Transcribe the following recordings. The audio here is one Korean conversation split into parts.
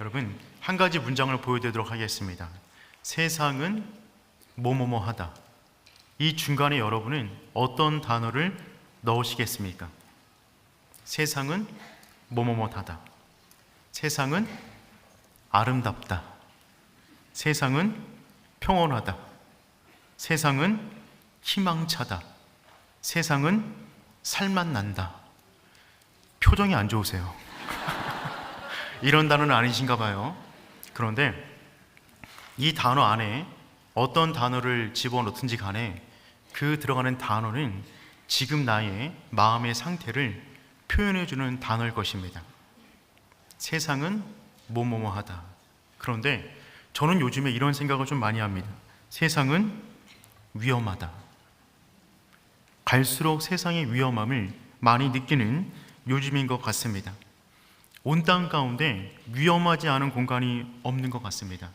여러분, 한 가지 문장을 보여드리도록 하겠습니다. 세상은 뭐뭐뭐하다. 이 중간에 여러분은 어떤 단어를 넣으시겠습니까? 세상은 뭐뭐뭐하다. 세상은 아름답다. 세상은 평온하다. 세상은 희망차다. 세상은 살맛난다. 표정이 안 좋으세요. 이런 단어는 아니신가 봐요. 그런데 이 단어 안에 어떤 단어를 집어넣든지 간에 그 들어가는 단어는 지금 나의 마음의 상태를 표현해주는 단어일 것입니다. 세상은 뭐뭐뭐하다. 그런데 저는 요즘에 이런 생각을 좀 많이 합니다. 세상은 위험하다. 갈수록 세상의 위험함을 많이 느끼는 요즘인 것 같습니다. 온 땅 가운데 위험하지 않은 공간이 없는 것 같습니다.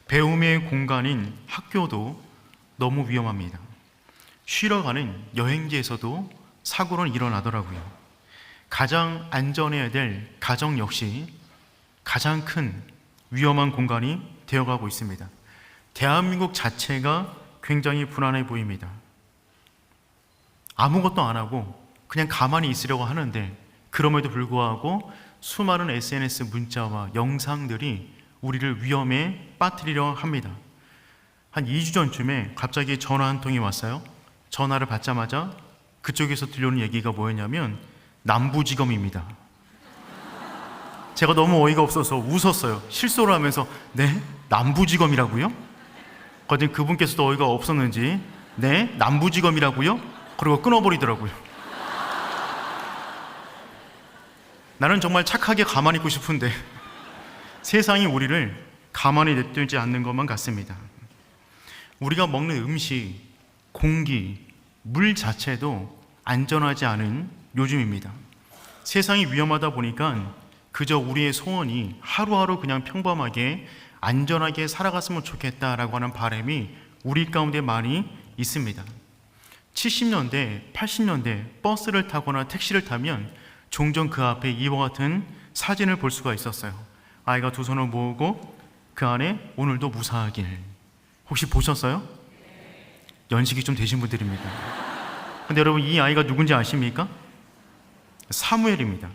배움의 공간인 학교도 너무 위험합니다. 쉬러 가는 여행지에서도 사고는 일어나더라고요. 가장 안전해야 될 가정 역시 가장 큰 위험한 공간이 되어가고 있습니다. 대한민국 자체가 굉장히 불안해 보입니다. 아무것도 안 하고 그냥 가만히 있으려고 하는데 그럼에도 불구하고 수많은 SNS 문자와 영상들이 우리를 위험에 빠뜨리려 합니다. 한 2주 전쯤에 갑자기 전화 한 통이 왔어요. 전화를 받자마자 그쪽에서 들려오는 얘기가 뭐였냐면 남부지검입니다. 제가 너무 어이가 없어서 웃었어요. 실소를 하면서 네? 남부지검이라고요? 그랬더니 그분께서도 어이가 없었는지 네? 남부지검이라고요? 그리고 끊어버리더라고요. 나는 정말 착하게 가만히 있고 싶은데 세상이 우리를 가만히 냅두지 않는 것만 같습니다. 우리가 먹는 음식, 공기, 물 자체도 안전하지 않은 요즘입니다. 세상이 위험하다 보니까 그저 우리의 소원이 하루하루 그냥 평범하게 안전하게 살아갔으면 좋겠다라고 하는 바람이 우리 가운데 많이 있습니다. 70년대, 80년대 버스를 타거나 택시를 타면 종종 그 앞에 이와 같은 사진을 볼 수가 있었어요. 아이가 두 손을 모으고 그 안에 오늘도 무사하길. 혹시 보셨어요? 연식이 좀 되신 분들입니다. 근데 여러분, 이 아이가 누군지 아십니까? 사무엘입니다.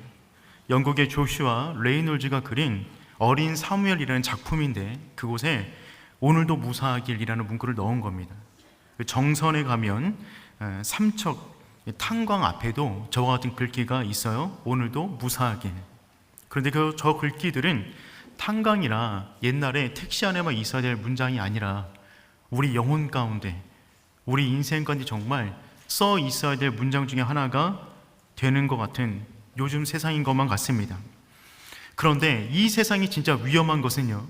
영국의 조슈아 레이놀즈가 그린 어린 사무엘이라는 작품인데 그곳에 오늘도 무사하길이라는 문구를 넣은 겁니다. 정선에 가면 삼척 탄광 앞에도 저와 같은 글귀가 있어요. 오늘도 무사하길. 그런데 저 글귀들은 탄광이나 옛날에 택시 안에만 있어야 될 문장이 아니라 우리 영혼 가운데, 우리 인생 가운데 정말 써 있어야 될 문장 중에 하나가 되는 것 같은 요즘 세상인 것만 같습니다. 그런데 이 세상이 진짜 위험한 것은요,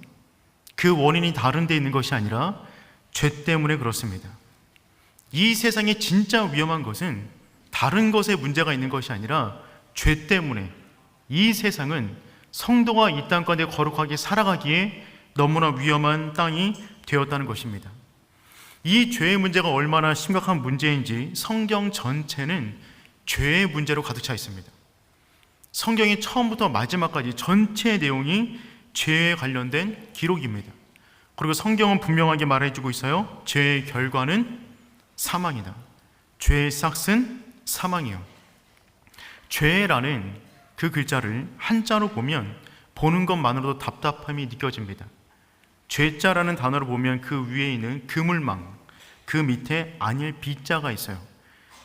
그 원인이 다른 데 있는 것이 아니라 죄 때문에 그렇습니다. 이 세상이 진짜 위험한 것은 다른 것에 문제가 있는 것이 아니라 죄 때문에 이 세상은 성도가 이 땅 가운데 거룩하게 살아가기에 너무나 위험한 땅이 되었다는 것입니다. 이 죄의 문제가 얼마나 심각한 문제인지 성경 전체는 죄의 문제로 가득 차 있습니다. 성경이 처음부터 마지막까지 전체 내용이 죄에 관련된 기록입니다. 그리고 성경은 분명하게 말해주고 있어요. 죄의 결과는 사망이다. 죄의 싹은 사망이요. 죄라는 그 글자를 한자로 보면 보는 것만으로도 답답함이 느껴집니다. 죄자라는 단어를 보면 그 위에 있는 그물망, 그 밑에 아닐 비자가 있어요.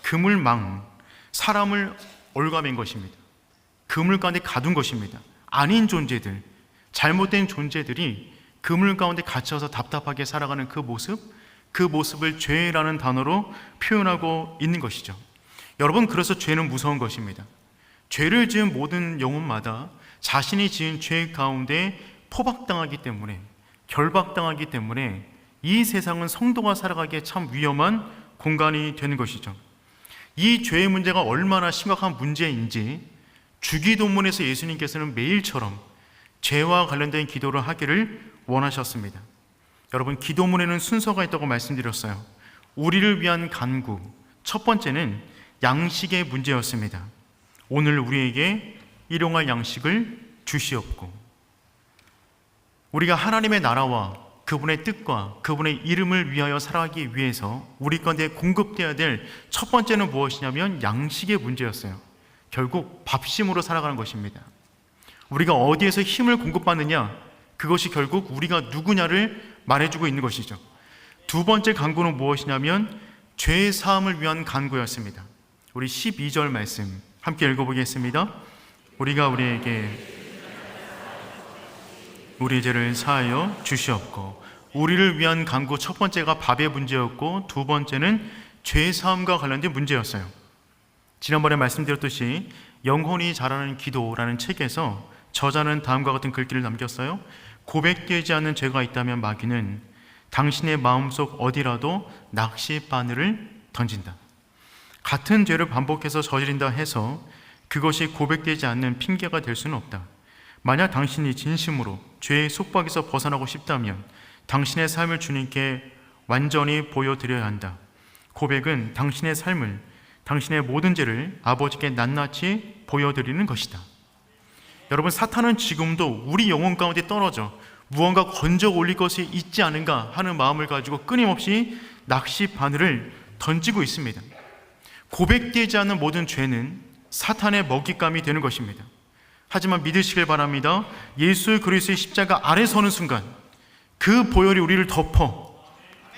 그물망, 사람을 올가맨 것입니다. 그물 가운데 가둔 것입니다. 아닌 존재들, 잘못된 존재들이 그물 가운데 갇혀서 답답하게 살아가는 그 모습을 죄라는 단어로 표현하고 있는 것이죠. 여러분, 그래서 죄는 무서운 것입니다. 죄를 지은 모든 영혼마다 자신이 지은 죄 가운데 포박당하기 때문에, 결박당하기 때문에 이 세상은 성도가 살아가기에 참 위험한 공간이 되는 것이죠. 이 죄의 문제가 얼마나 심각한 문제인지 주기도문에서 예수님께서는 매일처럼 죄와 관련된 기도를 하기를 원하셨습니다. 여러분, 기도문에는 순서가 있다고 말씀드렸어요. 우리를 위한 간구, 첫 번째는 양식의 문제였습니다. 오늘 우리에게 일용할 양식을 주시옵고, 우리가 하나님의 나라와 그분의 뜻과 그분의 이름을 위하여 살아가기 위해서 우리 가운데 공급되어야 될 첫 번째는 무엇이냐면 양식의 문제였어요. 결국 밥심으로 살아가는 것입니다. 우리가 어디에서 힘을 공급받느냐, 그것이 결국 우리가 누구냐를 말해주고 있는 것이죠. 두 번째 간구는 무엇이냐면 죄 사함을 위한 간구였습니다. 우리 12절 말씀 함께 읽어보겠습니다. 우리가 우리에게 우리 죄를 사하여 주시옵고. 우리를 위한 간구 첫 번째가 밥의 문제였고 두 번째는 죄 사함과 관련된 문제였어요. 지난번에 말씀드렸듯이 영혼이 자라는 기도라는 책에서 저자는 다음과 같은 글귀를 남겼어요. 고백되지 않는 죄가 있다면 마귀는 당신의 마음속 어디라도 낚시 바늘을 던진다. 같은 죄를 반복해서 저지른다 해서 그것이 고백되지 않는 핑계가 될 수는 없다. 만약 당신이 진심으로 죄의 속박에서 벗어나고 싶다면 당신의 삶을 주님께 완전히 보여드려야 한다. 고백은 당신의 삶을, 당신의 모든 죄를 아버지께 낱낱이 보여드리는 것이다. 여러분, 사탄은 지금도 우리 영혼 가운데 떨어져 무언가 건져 올릴 것이 있지 않은가 하는 마음을 가지고 끊임없이 낚시 바늘을 던지고 있습니다. 고백되지 않는 모든 죄는 사탄의 먹잇감이 되는 것입니다. 하지만 믿으시길 바랍니다. 예수 그리스도의 십자가 아래 서는 순간 그 보혈이 우리를 덮어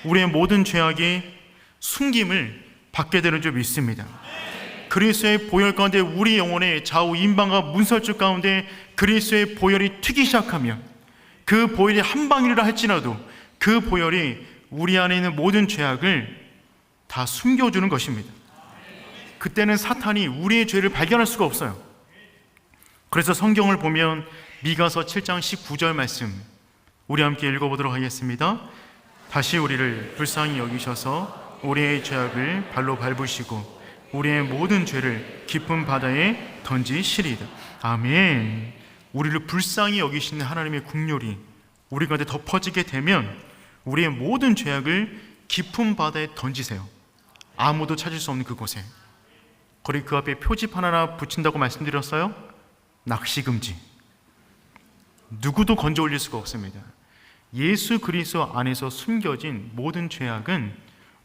우리의 모든 죄악이 숨김을 받게 되는 줄 믿습니다. 그리스도의 보혈 가운데 우리 영혼의 좌우 임방과 문설주 가운데 그리스도의 보혈이 튀기 시작하면 그 보혈이 한 방울이라 할지라도 그 보혈이 우리 안에 있는 모든 죄악을 다 숨겨주는 것입니다. 그때는 사탄이 우리의 죄를 발견할 수가 없어요. 그래서 성경을 보면 미가서 7장 19절 말씀 우리 함께 읽어보도록 하겠습니다. 다시 우리를 불쌍히 여기셔서 우리의 죄악을 발로 밟으시고 우리의 모든 죄를 깊은 바다에 던지시리이다. 아멘. 우리를 불쌍히 여기시는 하나님의 긍휼이 우리 가운데 덮어지게 되면 우리의 모든 죄악을 깊은 바다에 던지세요. 아무도 찾을 수 없는 그곳에. 그리고 그 앞에 표지판 하나 붙인다고 말씀드렸어요. 낚시금지. 누구도 건져 올릴 수가 없습니다. 예수 그리스도 안에서 숨겨진 모든 죄악은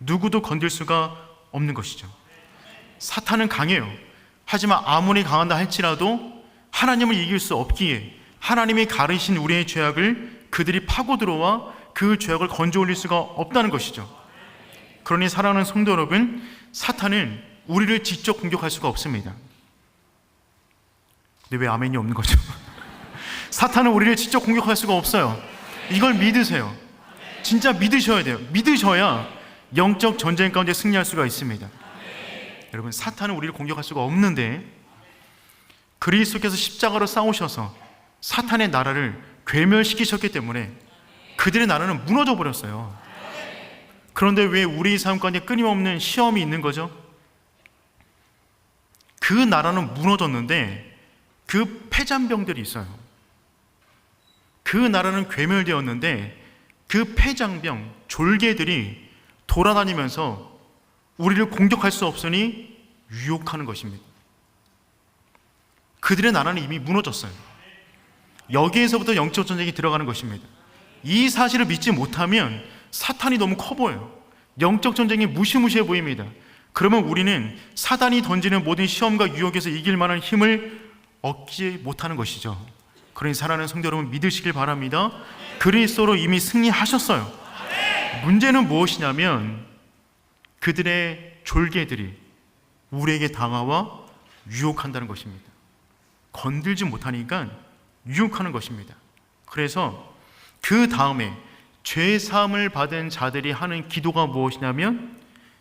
누구도 건들 수가 없는 것이죠. 사탄은 강해요. 하지만 아무리 강한다 할지라도 하나님을 이길 수 없기에 하나님이 가르신 우리의 죄악을 그들이 파고 들어와 그 죄악을 건져 올릴 수가 없다는 것이죠. 그러니 사랑하는 성도 여러분, 사탄은 우리를 직접 공격할 수가 없습니다. 근데 왜 아멘이 없는 거죠? 사탄은 우리를 직접 공격할 수가 없어요. 이걸 믿으세요. 진짜 믿으셔야 돼요. 믿으셔야 영적 전쟁 가운데 승리할 수가 있습니다. 여러분, 사탄은 우리를 공격할 수가 없는데 그리스도께서 십자가로 싸우셔서 사탄의 나라를 괴멸시키셨기 때문에 그들의 나라는 무너져 버렸어요. 그런데 왜 우리 삶 가운데 끊임없는 시험이 있는 거죠? 그 나라는 무너졌는데 그 패잔병들이 있어요. 그 나라는 괴멸되었는데 그 패잔병, 졸개들이 돌아다니면서 우리를 공격할 수 없으니 유혹하는 것입니다. 그들의 나라는 이미 무너졌어요. 여기에서부터 영적 전쟁이 들어가는 것입니다. 이 사실을 믿지 못하면 사탄이 너무 커 보여요. 영적 전쟁이 무시무시해 보입니다. 그러면 우리는 사단이 던지는 모든 시험과 유혹에서 이길 만한 힘을 얻지 못하는 것이죠. 그러니 사랑하는 성도 여러분, 믿으시길 바랍니다. 그리스도로 이미 승리하셨어요. 문제는 무엇이냐면 그들의 졸개들이 우리에게 다가와 유혹한다는 것입니다. 건들지 못하니까 유혹하는 것입니다. 그래서 그 다음에 죄 사함을 받은 자들이 하는 기도가 무엇이냐면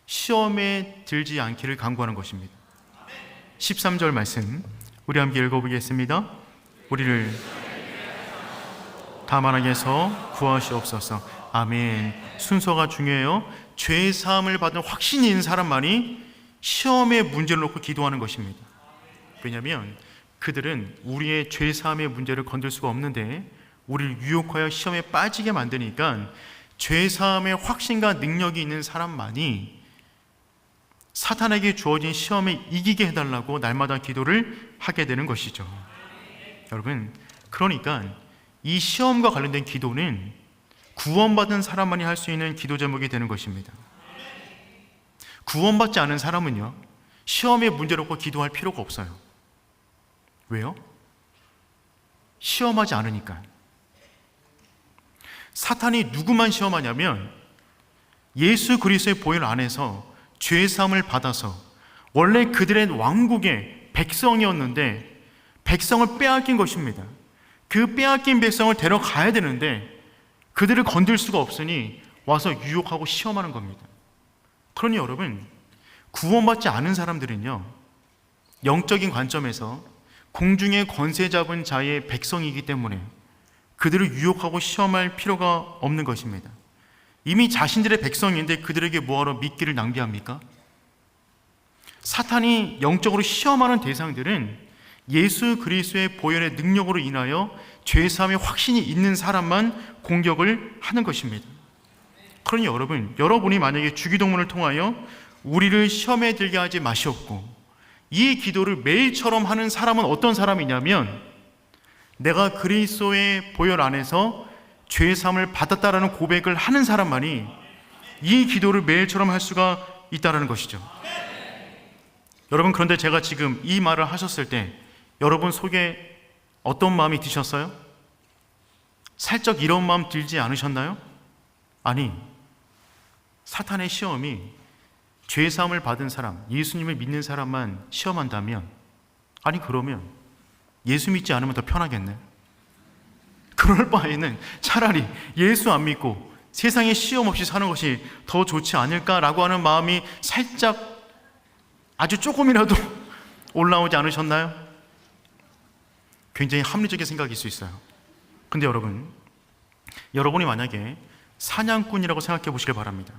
시험에 들지 않기를 간구하는 것입니다. 13절 말씀 우리 함께 읽어보겠습니다. 우리를 다만하게서 구하시옵소서. 아멘. 순서가 중요해요. 죄 사함을 받은 확신이 있는 사람만이 시험의 문제를 놓고 기도하는 것입니다. 왜냐하면 그들은 우리의 죄 사함의 문제를 건들 수가 없는데 우리를 유혹하여 시험에 빠지게 만드니까 죄 사함의 확신과 능력이 있는 사람만이 사탄에게 주어진 시험에 이기게 해달라고 날마다 기도를 하게 되는 것이죠. 여러분, 그러니까 이 시험과 관련된 기도는 구원받은 사람만이 할 수 있는 기도 제목이 되는 것입니다. 구원받지 않은 사람은요, 시험에 문제를 놓고 기도할 필요가 없어요. 왜요? 시험하지 않으니까. 사탄이 누구만 시험하냐면 예수 그리스도의 보혈 안에서 죄사함을 받아서 원래 그들의 왕국의 백성이었는데 백성을 빼앗긴 것입니다. 그 빼앗긴 백성을 데려가야 되는데 그들을 건들 수가 없으니 와서 유혹하고 시험하는 겁니다. 그러니 여러분, 구원받지 않은 사람들은요, 영적인 관점에서 공중의 권세 잡은 자의 백성이기 때문에 그들을 유혹하고 시험할 필요가 없는 것입니다. 이미 자신들의 백성인데 그들에게 뭐하러 미끼를 낭비합니까? 사탄이 영적으로 시험하는 대상들은 예수 그리스도의 보혈의 능력으로 인하여 죄사함의 확신이 있는 사람만 공격을 하는 것입니다. 그러니 여러분이 만약에 주기도문을 통하여 우리를 시험에 들게 하지 마시옵고 이 기도를 매일처럼 하는 사람은 어떤 사람이냐면 내가 그리스도의 보혈 안에서 죄사함을 받았다라는 고백을 하는 사람만이 이 기도를 매일처럼 할 수가 있다는 것이죠. 여러분, 그런데 제가 지금 이 말을 하셨을 때 여러분 속에 어떤 마음이 드셨어요? 살짝 이런 마음 들지 않으셨나요? 아니, 사탄의 시험이 죄사함을 받은 사람, 예수님을 믿는 사람만 시험한다면, 아니 그러면 예수 믿지 않으면 더 편하겠네. 그럴 바에는 차라리 예수 안 믿고 세상에 시험 없이 사는 것이 더 좋지 않을까라고 하는 마음이 살짝 아주 조금이라도 올라오지 않으셨나요? 굉장히 합리적인 생각일 수 있어요. 근데 여러분이 만약에 사냥꾼이라고 생각해 보시길 바랍니다.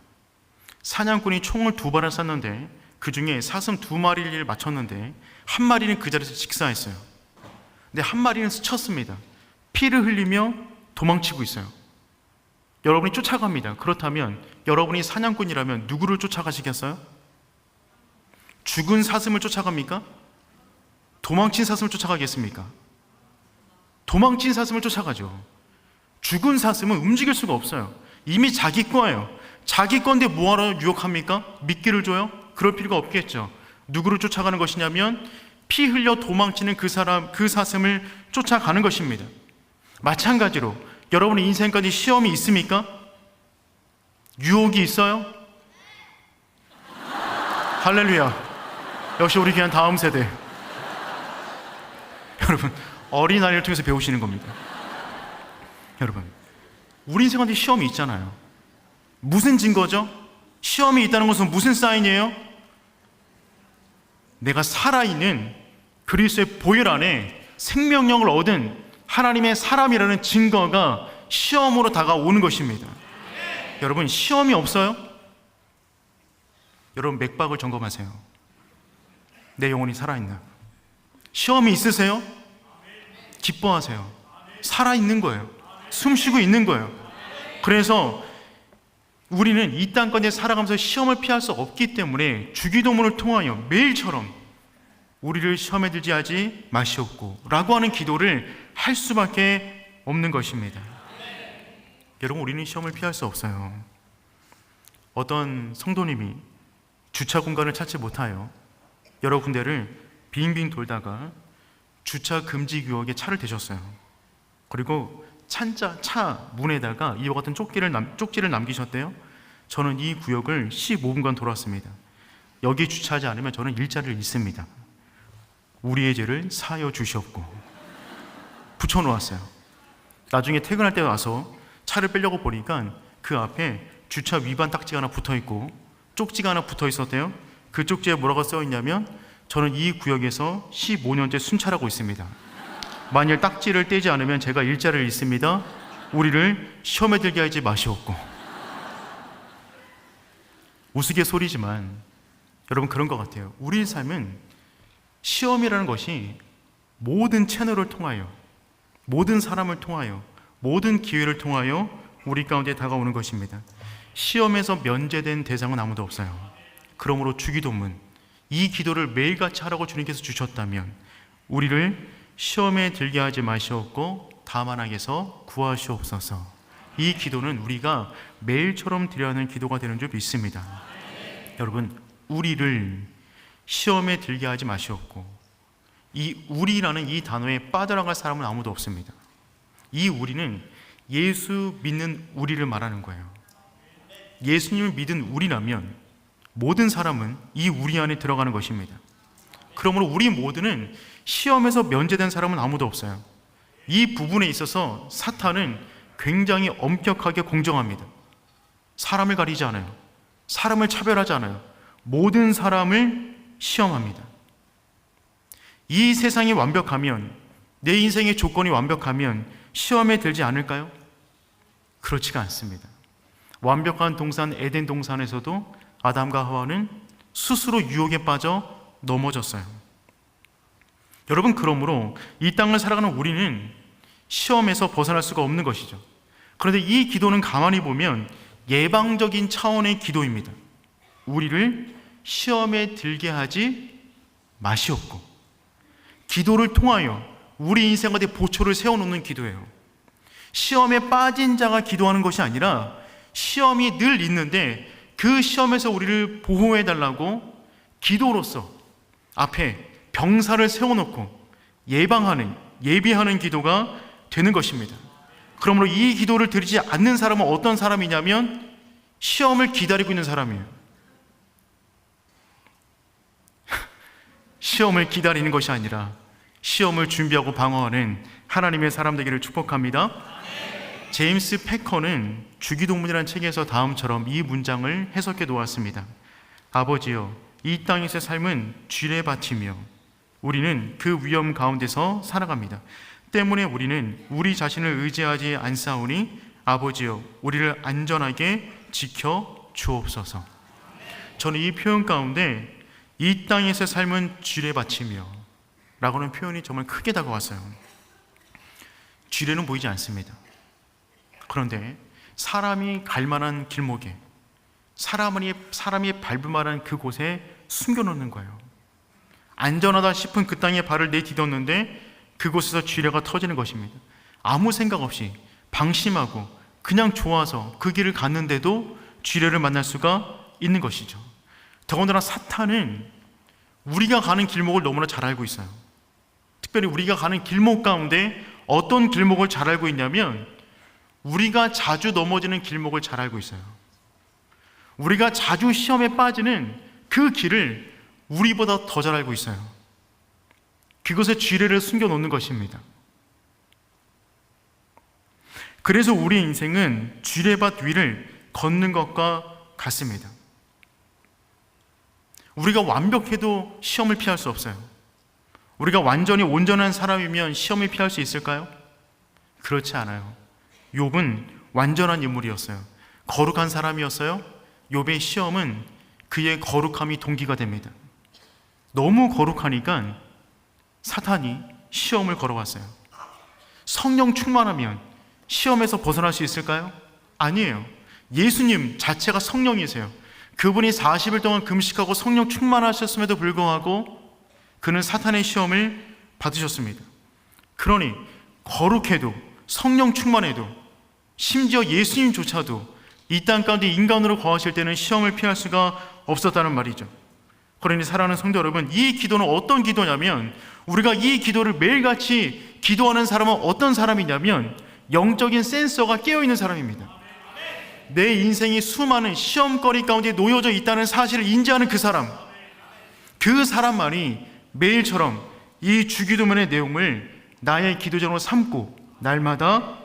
사냥꾼이 총을 2발을 쐈는데 그 중에 사슴 2마리를 맞췄는데 한 마리는 그 자리에서 직사했어요. 근데 한 마리는 스쳤습니다. 피를 흘리며 도망치고 있어요. 여러분이 쫓아갑니다. 그렇다면 여러분이 사냥꾼이라면 누구를 쫓아가시겠어요? 죽은 사슴을 쫓아갑니까? 도망친 사슴을 쫓아가겠습니까? 도망친 사슴을 쫓아가죠. 죽은 사슴은 움직일 수가 없어요. 이미 자기 거예요. 자기 건데 뭐하러 유혹합니까? 미끼를 줘요? 그럴 필요가 없겠죠. 누구를 쫓아가는 것이냐면 피 흘려 도망치는 그 사슴을 쫓아가는 것입니다. 마찬가지로 여러분의 인생까지 시험이 있습니까? 유혹이 있어요? 할렐루야. 역시 우리 교회는 다음 세대. 여러분, 어린아이를 통해서 배우시는 겁니다. 여러분, 우리 인생한테 시험이 있잖아요. 무슨 증거죠? 시험이 있다는 것은 무슨 사인이에요? 내가 살아있는 그리스도의 보혈 안에 생명력을 얻은 하나님의 사람이라는 증거가 시험으로 다가오는 것입니다. 여러분, 시험이 없어요? 여러분, 맥박을 점검하세요. 내 영혼이 살아있나? 시험이 있으세요? 기뻐하세요. 살아있는 거예요. 숨쉬고 있는 거예요. 그래서 우리는 이 땅 가운데 살아가면서 시험을 피할 수 없기 때문에 주기도문을 통하여 매일처럼 우리를 시험에 들지 하지 마시옵고 라고 하는 기도를 할 수밖에 없는 것입니다. 여러분, 우리는 시험을 피할 수 없어요. 어떤 성도님이 주차 공간을 찾지 못하여 여러 군데를 빙빙 돌다가 주차 금지 구역에 차를 대셨어요. 그리고 차 문에다가 이와 같은 쪽지를 남기셨대요. 저는 이 구역을 15분간 돌았습니다. 여기 주차하지 않으면 저는 일자리를 잃습니다. 우리의 죄를 사하여 주시옵고 붙여놓았어요. 나중에 퇴근할 때 와서 차를 빼려고 보니까 그 앞에 주차 위반 딱지가 하나 붙어있고 쪽지가 하나 붙어있었대요. 그 쪽지에 뭐라고 써있냐면 저는 이 구역에서 15년째 순찰하고 있습니다. 만일 딱지를 떼지 않으면 제가 일자리를 잃습니다. 우리를 시험에 들게 하지 마시옵고. 우스갯소리지만 여러분, 그런 것 같아요. 우리의 삶은 시험이라는 것이 모든 채널을 통하여, 모든 사람을 통하여, 모든 기회를 통하여 우리 가운데 다가오는 것입니다. 시험에서 면제된 대상은 아무도 없어요. 그러므로 주기도문, 이 기도를 매일같이 하라고 주님께서 주셨다면 우리를 시험에 들게 하지 마시옵고 다만하게서 구하시옵소서. 이 기도는 우리가 매일처럼 드려야 하는 기도가 되는 줄 믿습니다. 여러분, 우리를 시험에 들게 하지 마시옵고, 이 우리라는 이 단어에 빠져나갈 사람은 아무도 없습니다. 이 우리는 예수 믿는 우리를 말하는 거예요. 예수님을 믿은 우리라면 모든 사람은 이 우리 안에 들어가는 것입니다. 그러므로 우리 모두는 시험에서 면제된 사람은 아무도 없어요. 이 부분에 있어서 사탄은 굉장히 엄격하게 공정합니다. 사람을 가리지 않아요. 사람을 차별하지 않아요. 모든 사람을 시험합니다. 이 세상이 완벽하면, 내 인생의 조건이 완벽하면 시험에 들지 않을까요? 그렇지가 않습니다. 완벽한 동산 에덴 동산에서도 아담과 하와는 스스로 유혹에 빠져 넘어졌어요. 여러분, 그러므로 이 땅을 살아가는 우리는 시험에서 벗어날 수가 없는 것이죠. 그런데 이 기도는 가만히 보면 예방적인 차원의 기도입니다. 우리를 시험에 들게 하지 마시옵고, 기도를 통하여 우리 인생 가운데 보초를 세워놓는 기도예요. 시험에 빠진 자가 기도하는 것이 아니라 시험이 늘 있는데 그 시험에서 우리를 보호해달라고 기도로서 앞에 병사를 세워놓고 예비하는 기도가 되는 것입니다. 그러므로 이 기도를 드리지 않는 사람은 어떤 사람이냐면 시험을 기다리고 있는 사람이에요. 시험을 기다리는 것이 아니라 시험을 준비하고 방어하는 하나님의 사람 되기를 축복합니다. 제임스 패커는 주기도문이라는 책에서 다음처럼 이 문장을 해석해 놓았습니다. 아버지여, 이 땅에서의 삶은 쥐레밭이며 우리는 그 위험 가운데서 살아갑니다. 때문에 우리는 우리 자신을 의지하지 않사오니 아버지여, 우리를 안전하게 지켜 주옵소서. 저는 이 표현 가운데 이 땅에서의 삶은 쥐레밭이며 라고는 표현이 정말 크게 다가왔어요. 쥐레는 보이지 않습니다. 그런데 사람이 갈 만한 길목에, 사람이 밟을 만한 그곳에 숨겨놓는 거예요. 안전하다 싶은 그 땅에 발을 내디뎠는데 그곳에서 쥐레가 터지는 것입니다. 아무 생각 없이 방심하고 그냥 좋아서 그 길을 갔는데도 쥐레를 만날 수가 있는 것이죠. 더군다나 사탄은 우리가 가는 길목을 너무나 잘 알고 있어요. 특별히 우리가 가는 길목 가운데 어떤 길목을 잘 알고 있냐면 우리가 자주 넘어지는 길목을 잘 알고 있어요. 우리가 자주 시험에 빠지는 그 길을 우리보다 더 잘 알고 있어요. 그것에 쥐레를 숨겨놓는 것입니다. 그래서 우리 인생은 쥐레밭 위를 걷는 것과 같습니다. 우리가 완벽해도 시험을 피할 수 없어요. 우리가 완전히 온전한 사람이면 시험을 피할 수 있을까요? 그렇지 않아요. 욥은 완전한 인물이었어요. 거룩한 사람이었어요. 욥의 시험은 그의 거룩함이 동기가 됩니다. 너무 거룩하니까 사탄이 시험을 걸어왔어요. 성령 충만하면 시험에서 벗어날 수 있을까요? 아니에요. 예수님 자체가 성령이세요. 그분이 40일 동안 금식하고 성령 충만하셨음에도 불구하고 그는 사탄의 시험을 받으셨습니다. 그러니 거룩해도 성령 충만해도 심지어 예수님조차도 이 땅 가운데 인간으로 거하실 때는 시험을 피할 수가 없었다는 말이죠. 그러니 사랑하는 성도 여러분, 이 기도는 어떤 기도냐면 우리가 이 기도를 매일같이 기도하는 사람은 어떤 사람이냐면 영적인 센서가 깨어있는 사람입니다. 내 인생이 수많은 시험거리 가운데 놓여져 있다는 사실을 인지하는 그 사람만이 매일처럼 이 주기도문의 내용을 나의 기도전으로 삼고 날마다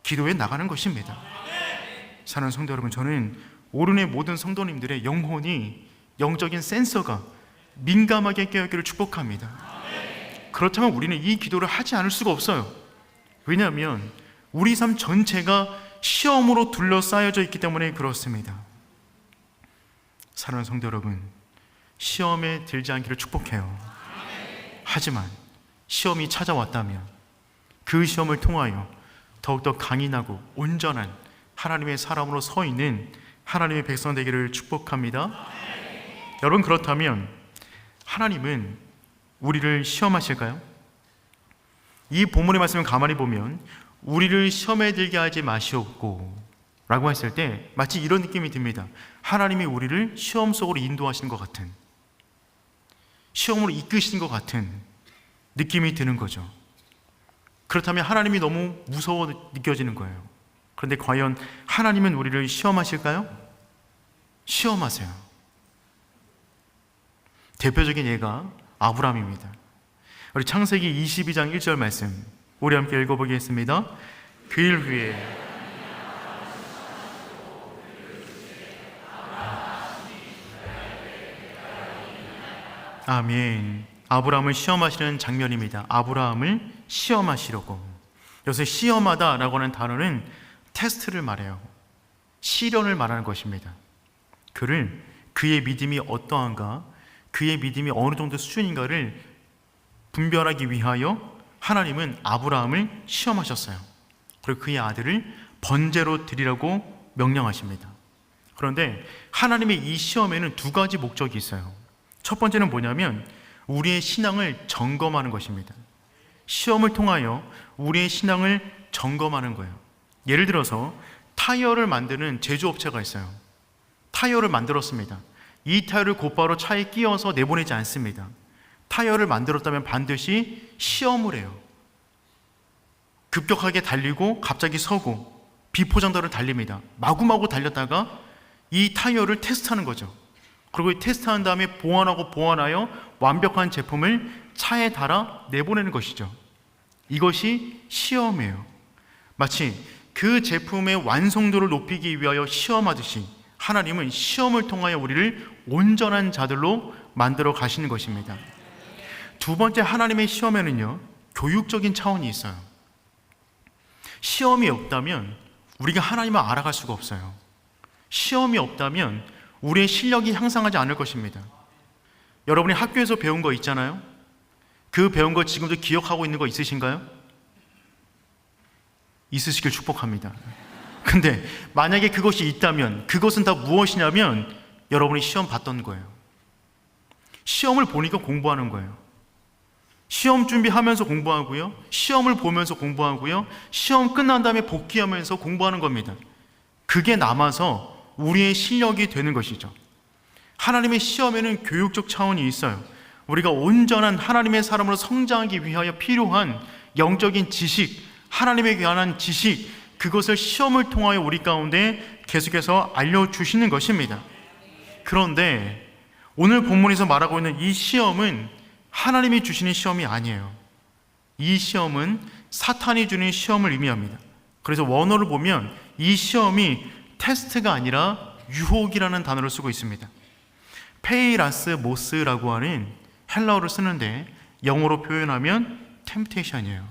기도해 나가는 것입니다. 사랑하는 성도 여러분, 저는 오른의 모든 성도님들의 영혼이 영적인 센서가 민감하게 깨어있기를 축복합니다. 그렇다면 우리는 이 기도를 하지 않을 수가 없어요. 왜냐하면 우리 삶 전체가 시험으로 둘러싸여져 있기 때문에 그렇습니다. 사랑하는 성도 여러분, 시험에 들지 않기를 축복해요. 하지만 시험이 찾아왔다면 그 시험을 통하여 더욱더 강인하고 온전한 하나님의 사람으로 서 있는 하나님의 백성 되기를 축복합니다. 여러분, 그렇다면 하나님은 우리를 시험하실까요? 이 본문의 말씀을 가만히 보면 우리를 시험에 들게 하지 마시옵고 라고 했을 때 마치 이런 느낌이 듭니다. 하나님이 우리를 시험 속으로 인도하시는 것 같은, 시험으로 이끄시는 것 같은 느낌이 드는 거죠. 그렇다면 하나님이 너무 무서워 느껴지는 거예요. 그런데 과연 하나님은 우리를 시험하실까요? 시험하세요. 대표적인 예가 아브라함입니다. 우리 창세기 22장 1절 말씀 우리 함께 읽어보겠습니다. 그 일 후에 아멘. 아브라함을 시험하시는 장면입니다. 아브라함을 시험하시려고. 여기서 시험하다라고 하는 단어는 테스트를 말해요. 시련을 말하는 것입니다. 그의 믿음이 어떠한가, 그의 믿음이 어느 정도 수준인가를 분별하기 위하여 하나님은 아브라함을 시험하셨어요. 그리고 그의 아들을 번제로 드리라고 명령하십니다. 그런데 하나님의 이 시험에는 두 가지 목적이 있어요. 첫 번째는 뭐냐면 우리의 신앙을 점검하는 것입니다. 시험을 통하여 우리의 신앙을 점검하는 거예요. 예를 들어서 타이어를 만드는 제조업체가 있어요. 타이어를 만들었습니다. 이 타이어를 곧바로 차에 끼워서 내보내지 않습니다. 타이어를 만들었다면 반드시 시험을 해요. 급격하게 달리고 갑자기 서고 비포장도를 달립니다. 마구마구 달렸다가 이 타이어를 테스트하는 거죠. 그리고 테스트한 다음에 보완하여 완벽한 제품을 차에 달아 내보내는 것이죠. 이것이 시험이에요. 마치 그 제품의 완성도를 높이기 위하여 시험하듯이 하나님은 시험을 통하여 우리를 온전한 자들로 만들어 가시는 것입니다. 두 번째, 하나님의 시험에는요, 교육적인 차원이 있어요. 시험이 없다면 우리가 하나님을 알아갈 수가 없어요. 시험이 없다면 우리의 실력이 향상하지 않을 것입니다. 여러분이 학교에서 배운 거 있잖아요. 그 배운 거 지금도 기억하고 있는 거 있으신가요? 있으시길 축복합니다. 근데 만약에 그것이 있다면 그것은 다 무엇이냐면 여러분이 시험 봤던 거예요. 시험을 보니까 공부하는 거예요. 시험 준비하면서 공부하고요, 시험을 보면서 공부하고요, 시험 끝난 다음에 복귀하면서 공부하는 겁니다. 그게 남아서 우리의 실력이 되는 것이죠. 하나님의 시험에는 교육적 차원이 있어요. 우리가 온전한 하나님의 사람으로 성장하기 위하여 필요한 영적인 지식, 하나님에 관한 지식, 그것을 시험을 통하여 우리 가운데 계속해서 알려주시는 것입니다. 그런데 오늘 본문에서 말하고 있는 이 시험은 하나님이 주시는 시험이 아니에요. 이 시험은 사탄이 주는 시험을 의미합니다. 그래서 원어를 보면 이 시험이 테스트가 아니라 유혹이라는 단어를 쓰고 있습니다. 페이라스 모스라고 하는 헬라어를 쓰는데 영어로 표현하면 템테이션이에요.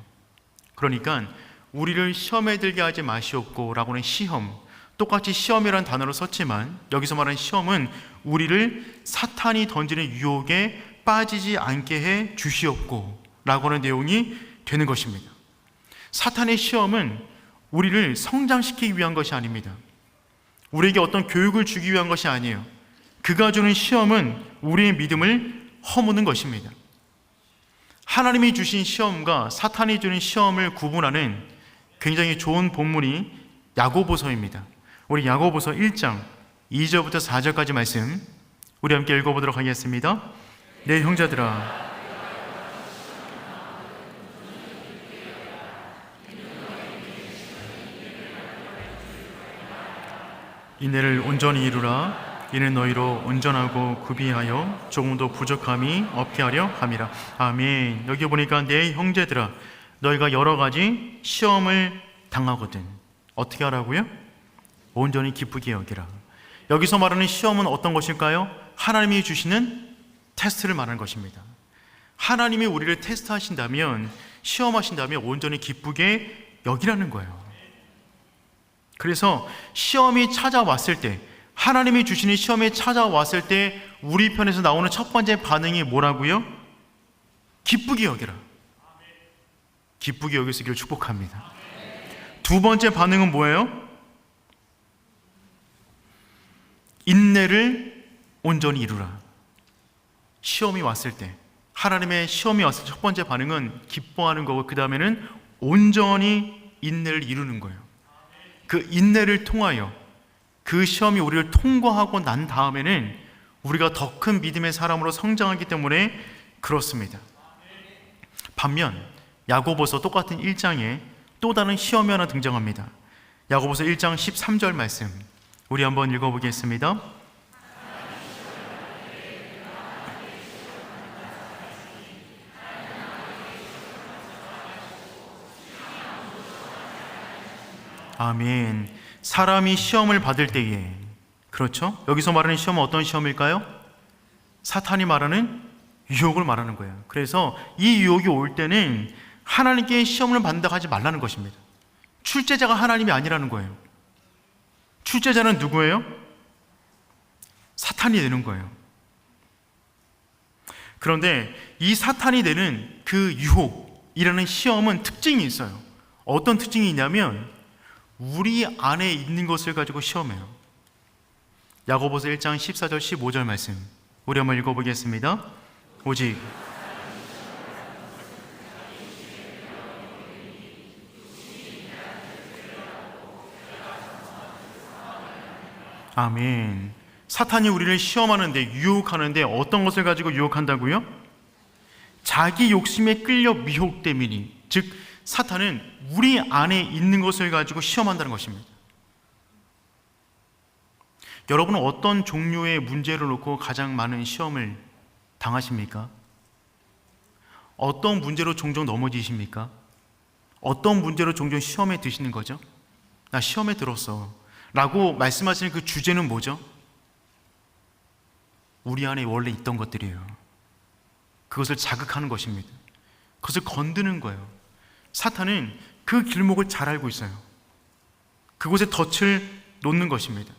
그러니까 우리를 시험에 들게 하지 마시옵고 라고 하는 시험, 똑같이 시험이라는 단어를 썼지만 여기서 말하는 시험은 우리를 사탄이 던지는 유혹에 빠지지 않게 해 주시옵고 라고 하는 내용이 되는 것입니다. 사탄의 시험은 우리를 성장시키기 위한 것이 아닙니다. 우리에게 어떤 교육을 주기 위한 것이 아니에요. 그가 주는 시험은 우리의 믿음을 허무는 것입니다. 하나님이 주신 시험과 사탄이 주는 시험을 구분하는 굉장히 좋은 본문이 야고보서입니다. 우리 야고보서 1장 2절부터 4절까지 말씀 우리 함께 읽어보도록 하겠습니다. 내 형제들아, 이내를 온전히 이루라. 이는 너희로 온전하고 구비하여 조금도 부족함이 없게 하려 함이라. 아멘. 여기 보니까 내 형제들아, 너희가 여러 가지 시험을 당하거든 어떻게 하라고요? 온전히 기쁘게 여기라. 여기서 말하는 시험은 어떤 것일까요? 하나님이 주시는 테스트를 말하는 것입니다. 하나님이 우리를 테스트하신다면, 시험하신다면 온전히 기쁘게 여기라는 거예요. 그래서 시험이 찾아왔을 때, 하나님이 주시는 시험이 찾아왔을 때 우리 편에서 나오는 첫 번째 반응이 뭐라고요? 기쁘게 여기라. 기쁘게 여기시기를 축복합니다. 두 번째 반응은 뭐예요? 인내를 온전히 이루라. 시험이 왔을 때, 하나님의 시험이 왔을 때 첫 번째 반응은 기뻐하는 거고, 그 다음에는 온전히 인내를 이루는 거예요. 그 인내를 통하여 그 시험이 우리를 통과하고 난 다음에는 우리가 더 큰 믿음의 사람으로 성장하기 때문에 그렇습니다. 반면 야고보서 똑같은 1장에 또 다른 시험이 하나 등장합니다. 야고보서 1장 13절 말씀 우리 한번 읽어보겠습니다. 아멘. 사람이 시험을 받을 때에, 그렇죠? 여기서 말하는 시험은 어떤 시험일까요? 사탄이 말하는 유혹을 말하는 거예요. 그래서 이 유혹이 올 때는 하나님께 시험을 받는다고 하지 말라는 것입니다. 출제자가 하나님이 아니라는 거예요. 출제자는 누구예요? 사탄이 되는 거예요. 그런데 이 사탄이 되는 그 유혹이라는 시험은 특징이 있어요. 어떤 특징이 있냐면 우리 안에 있는 것을 가지고 시험해요. 야고보서 1장 14절 15절 말씀 우리 한번 읽어보겠습니다. 오직 아멘. 사탄이 우리를 시험하는데, 유혹하는데 어떤 것을 가지고 유혹한다고요? 자기 욕심에 끌려 미혹됨이니, 즉 사탄은 우리 안에 있는 것을 가지고 시험한다는 것입니다. 여러분은 어떤 종류의 문제를 놓고 가장 많은 시험을 당하십니까? 어떤 문제로 종종 넘어지십니까? 어떤 문제로 종종 시험에 드시는 거죠? 나 시험에 들었어 라고 말씀하시는 그 주제는 뭐죠? 우리 안에 원래 있던 것들이에요. 그것을 자극하는 것입니다. 그것을 건드는 거예요. 사탄은 그 길목을 잘 알고 있어요. 그곳에 덫을 놓는 것입니다.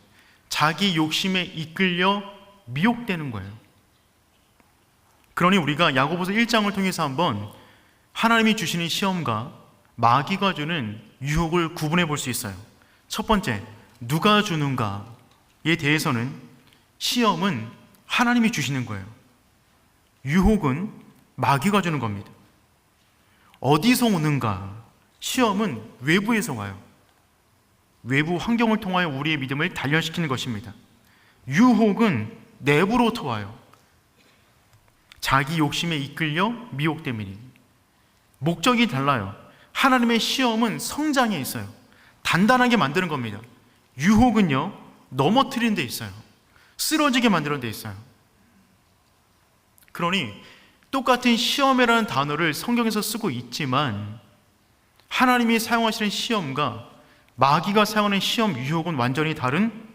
자기 욕심에 이끌려 미혹되는 거예요. 그러니 우리가 야고보서 1장을 통해서 한번 하나님이 주시는 시험과 마귀가 주는 유혹을 구분해 볼 수 있어요. 첫 번째, 누가 주는가에 대해서는 시험은 하나님이 주시는 거예요. 유혹은 마귀가 주는 겁니다. 어디서 오는가? 시험은 외부에서 와요. 외부 환경을 통하여 우리의 믿음을 단련시키는 것입니다. 유혹은 내부로부터 와요. 자기 욕심에 이끌려 미혹됨이니. 목적이 달라요. 하나님의 시험은 성장에 있어요. 단단하게 만드는 겁니다. 유혹은요, 넘어뜨리는 데 있어요. 쓰러지게 만드는 데 있어요. 그러니 똑같은 시험이라는 단어를 성경에서 쓰고 있지만 하나님이 사용하시는 시험과 마귀가 사용하는 시험, 유혹은 완전히 다른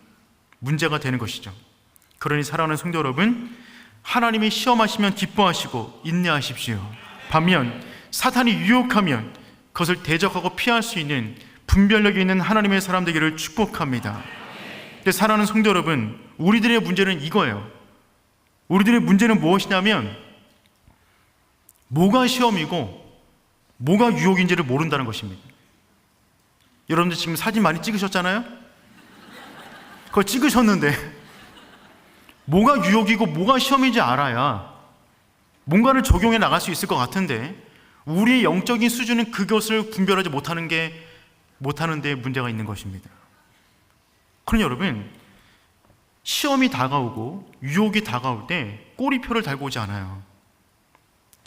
문제가 되는 것이죠. 그러니 사랑하는 성도 여러분, 하나님이 시험하시면 기뻐하시고 인내하십시오. 반면 사탄이 유혹하면 그것을 대적하고 피할 수 있는 분별력이 있는 하나님의 사람 되기를 축복합니다. 근데 사랑하는 성도 여러분, 우리들의 문제는 이거예요. 우리들의 문제는 무엇이냐면 뭐가 시험이고 뭐가 유혹인지를 모른다는 것입니다. 여러분들 지금 사진 많이 찍으셨잖아요? 그거 찍으셨는데 뭐가 유혹이고 뭐가 시험인지 알아야 뭔가를 적용해 나갈 수 있을 것 같은데 우리의 영적인 수준은 그것을 분별하지 못하는 데 문제가 있는 것입니다. 그러니 여러분, 시험이 다가오고 유혹이 다가올 때 꼬리표를 달고 오지 않아요.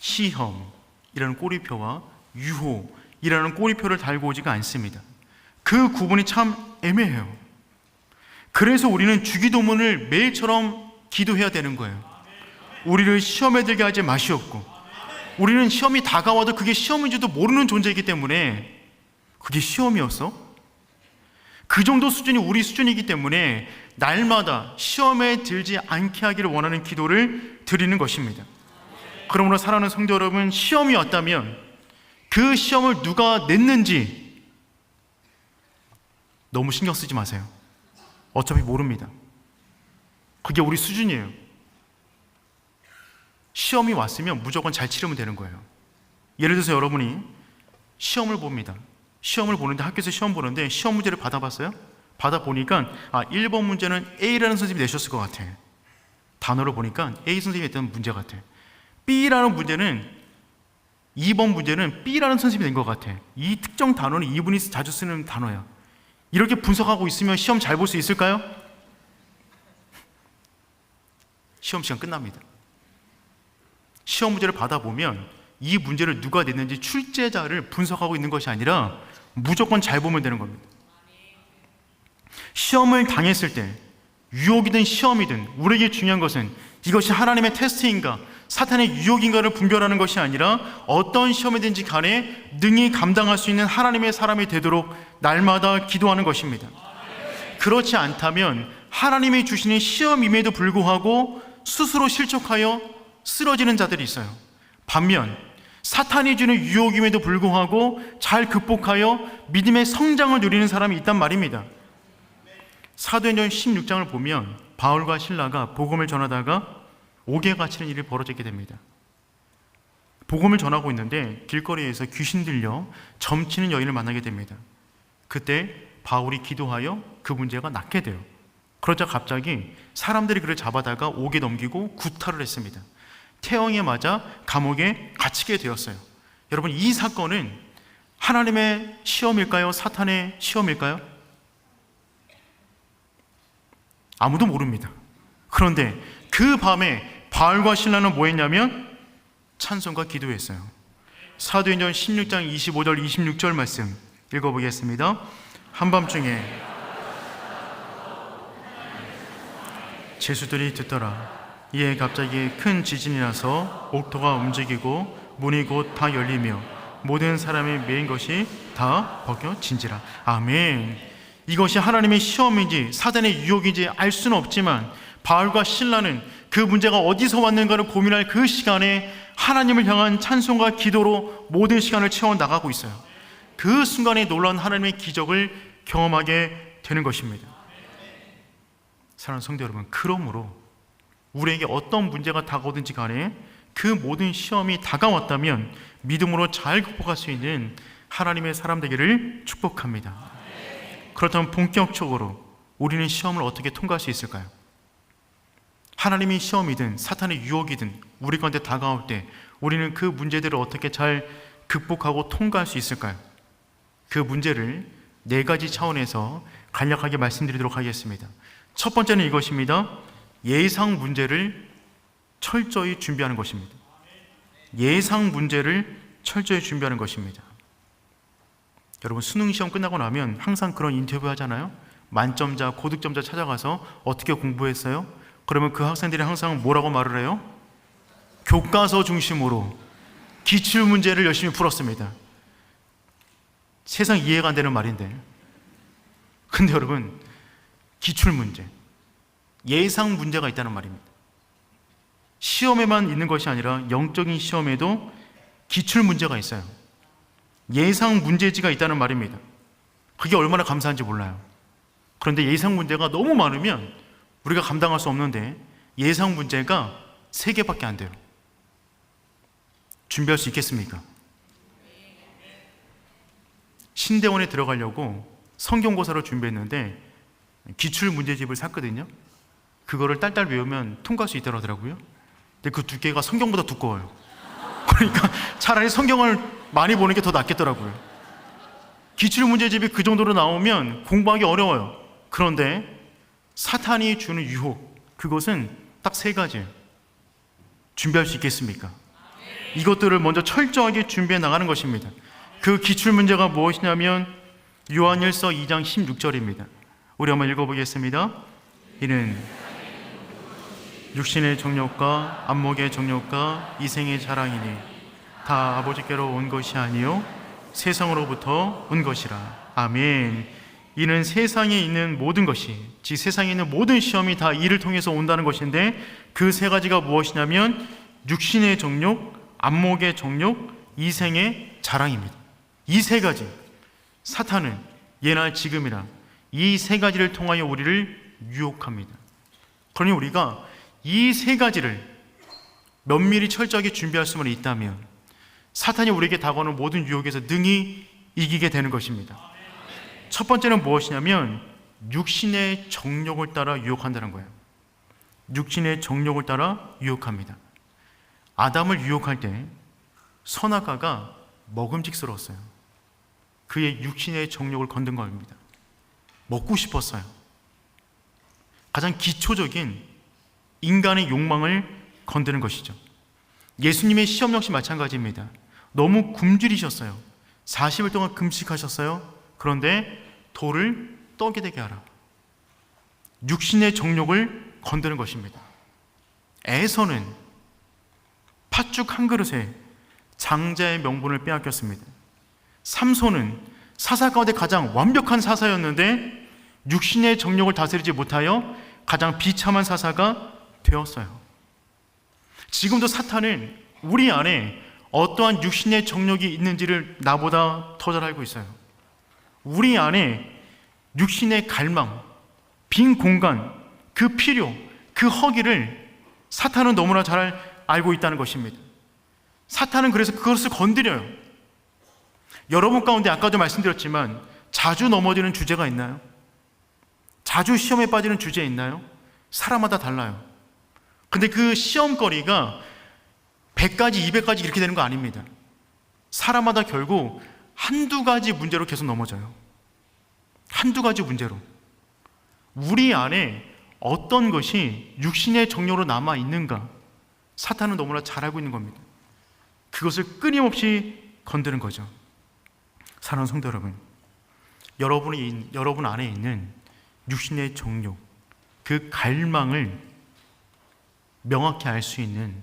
시험이라는 꼬리표와 유혹이라는 꼬리표를 달고 오지가 않습니다. 그 구분이 참 애매해요. 그래서 우리는 주기도문을 매일처럼 기도해야 되는 거예요. 우리를 시험에 들게 하지 마시옵고, 우리는 시험이 다가와도 그게 시험인지도 모르는 존재이기 때문에 그게 시험이었어? 그 정도 수준이 우리 수준이기 때문에 날마다 시험에 들지 않게 하기를 원하는 기도를 드리는 것입니다. 그러므로 사랑하는 성도 여러분, 시험이 왔다면 그 시험을 누가 냈는지 너무 신경 쓰지 마세요. 어차피 모릅니다. 그게 우리 수준이에요. 시험이 왔으면 무조건 잘 치르면 되는 거예요. 예를 들어서 여러분이 시험을 봅니다. 시험을 보는데, 학교에서 시험 보는데 시험 문제를 받아봤어요? 받아보니까 1번 문제는 A라는 선생님이 내셨을 것 같아. 단어를 보니까 A 선생님이 했던 문제 같아. B라는 문제는 2번 문제는 B라는 선생님이 낸 것 같아. 이 특정 단어는 이분이 자주 쓰는 단어야. 이렇게 분석하고 있으면 시험 잘 볼 수 있을까요? 시험 시간 끝납니다. 시험 문제를 받아보면 이 문제를 누가 냈는지 출제자를 분석하고 있는 것이 아니라 무조건 잘 보면 되는 겁니다. 시험을 당했을 때 유혹이든 시험이든 우리에게 중요한 것은 이것이 하나님의 테스트인가 사탄의 유혹인가를 분별하는 것이 아니라 어떤 시험이든지 간에 능히 감당할 수 있는 하나님의 사람이 되도록 날마다 기도하는 것입니다. 그렇지 않다면 하나님이 주시는 시험임에도 불구하고 스스로 실족하여 쓰러지는 자들이 있어요. 반면 사탄이 주는 유혹임에도 불구하고 잘 극복하여 믿음의 성장을 누리는 사람이 있단 말입니다. 사도행전 16장을 보면 바울과 실라가 복음을 전하다가 옥에 갇히는 일이 벌어지게 됩니다. 복음을 전하고 있는데 길거리에서 귀신 들려 점치는 여인을 만나게 됩니다. 그때 바울이 기도하여 그 문제가 낫게 돼요. 그러자 갑자기 사람들이 그를 잡아다가 옥에 넘기고 구타를 했습니다. 태형에 맞아 감옥에 갇히게 되었어요. 여러분, 이 사건은 하나님의 시험일까요? 사탄의 시험일까요? 아무도 모릅니다. 그런데 그 밤에 바울과 실라는 뭐 했냐면 찬송과 기도했어요. 사도행전 16장 25절 26절 말씀 읽어보겠습니다. 한밤중에 제수들이 듣더라. 이에 갑자기 큰 지진이 나서 옥토가 움직이고 문이 곧 다 열리며 모든 사람이 메인 것이 다 벗겨진지라. 아멘. 이것이 하나님의 시험인지 사단의 유혹인지 알 수는 없지만 바울과 실라는 그 문제가 어디서 왔는가를 고민할 그 시간에 하나님을 향한 찬송과 기도로 모든 시간을 채워나가고 있어요. 그 순간에 놀라운 하나님의 기적을 경험하게 되는 것입니다. 사랑하는 성도 여러분, 그러므로 우리에게 어떤 문제가 다가오든지 간에 그 모든 시험이 다가왔다면 믿음으로 잘 극복할 수 있는 하나님의 사람 되기를 축복합니다. 그렇다면 본격적으로 우리는 시험을 어떻게 통과할 수 있을까요? 하나님의 시험이든 사탄의 유혹이든 우리 가운데 다가올 때 우리는 그 문제들을 어떻게 잘 극복하고 통과할 수 있을까요? 그 문제를 4가지 차원에서 간략하게 말씀드리도록 하겠습니다. 첫 번째는 이것입니다. 예상 문제를 철저히 준비하는 것입니다. 예상 문제를 철저히 준비하는 것입니다. 여러분, 수능 시험 끝나고 나면 항상 그런 인터뷰 하잖아요. 만점자, 고득점자 찾아가서 어떻게 공부했어요? 그러면 그 학생들이 항상 뭐라고 말을 해요? 교과서 중심으로 기출문제를 열심히 풀었습니다. 세상 이해가 안 되는 말인데, 근데 여러분, 기출문제, 예상 문제가 있다는 말입니다. 시험에만 있는 것이 아니라 영적인 시험에도 기출문제가 있어요. 예상 문제지가 있다는 말입니다. 그게 얼마나 감사한지 몰라요. 그런데 예상 문제가 너무 많으면 우리가 감당할 수 없는데 예상 문제가 3개밖에 안 돼요. 준비할 수 있겠습니까? 신대원에 들어가려고 성경고사를 준비했는데 기출 문제집을 샀거든요. 그거를 딸딸 외우면 통과할 수 있다고 하더라고요. 근데 그 두께가 성경보다 두꺼워요. 그러니까 차라리 성경을 많이 보는 게 더 낫겠더라고요. 기출 문제집이 그 정도로 나오면 공부하기 어려워요. 그런데 사탄이 주는 유혹, 그것은 딱 3가지예요. 준비할 수 있겠습니까? 이것들을 먼저 철저하게 준비해 나가는 것입니다. 그 기출 문제가 무엇이냐면 요한일서 2장 16절입니다. 우리 한번 읽어보겠습니다. 이는 육신의 정욕과 안목의 정욕과 이생의 자랑이니 다 아버지께로 온 것이 아니요 세상으로부터 온 것이라. 아멘. 이는 세상에 있는 모든 것이, 즉 세상에 있는 모든 시험이 다 이를 통해서 온다는 것인데 그 3가지가 무엇이냐면 육신의 정욕, 안목의 정욕, 이생의 자랑입니다. 이 3가지, 사탄은 예나 지금이나 이 3가지를 통하여 우리를 유혹합니다. 그러니 우리가 이 3가지를 면밀히 철저하게 준비할 수만 있다면 사탄이 우리에게 다가오는 모든 유혹에서 능히 이기게 되는 것입니다. 첫 번째는 무엇이냐면 육신의 정욕을 따라 유혹한다는 거예요. 육신의 정욕을 따라 유혹합니다. 아담을 유혹할 때 선악과가 먹음직스러웠어요. 그의 육신의 정욕을 건든 겁니다. 먹고 싶었어요. 가장 기초적인 인간의 욕망을 건드는 것이죠. 예수님의 시험 역시 마찬가지입니다. 너무 굶주리셨어요. 40일 동안 금식하셨어요. 그런데 돌을 떡이 되게 하라. 육신의 정욕을 건드는 것입니다. 에서는 팥죽 한 그릇에 장자의 명분을 빼앗겼습니다. 삼손은 사사 가운데 가장 완벽한 사사였는데 육신의 정욕을 다스리지 못하여 가장 비참한 사사가 되었어요. 지금도 사탄은 우리 안에 어떠한 육신의 정욕이 있는지를 나보다 더 잘 알고 있어요. 우리 안에 육신의 갈망, 빈 공간, 그 필요, 그 허기를 사탄은 너무나 잘 알고 있다는 것입니다. 사탄은 그래서 그것을 건드려요. 여러분 가운데 아까도 말씀드렸지만 자주 넘어지는 주제가 있나요? 자주 시험에 빠지는 주제 있나요? 사람마다 달라요. 근데 그 시험거리가 100가지, 200가지 이렇게 되는 거 아닙니다. 사람마다 결국 한두 가지 문제로 계속 넘어져요. 한두 가지 문제로. 우리 안에 어떤 것이 육신의 정욕으로 남아 있는가, 사탄은 너무나 잘 알고 있는 겁니다. 그것을 끊임없이 건드는 거죠. 사랑하는 성도 여러분, 여러분 안에 있는 육신의 정욕, 그 갈망을 명확히 알 수 있는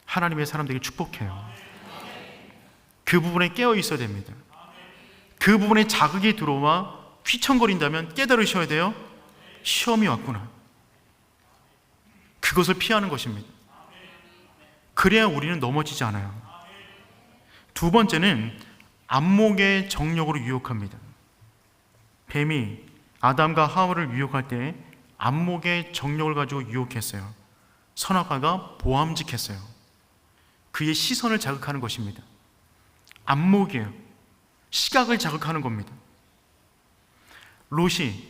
하나님의 사람들에게 축복해요. 그 부분에 깨어 있어야 됩니다. 그 부분에 자극이 들어와 휘청거린다면 깨달으셔야 돼요. 시험이 왔구나. 그것을 피하는 것입니다. 그래야 우리는 넘어지지 않아요. 두 번째는 안목의 정욕으로 유혹합니다. 뱀이 아담과 하와를 유혹할 때 안목의 정욕을 가지고 유혹했어요. 선악과가 보암직했어요. 그의 시선을 자극하는 것입니다. 안목이에요. 시각을 자극하는 겁니다. 롯이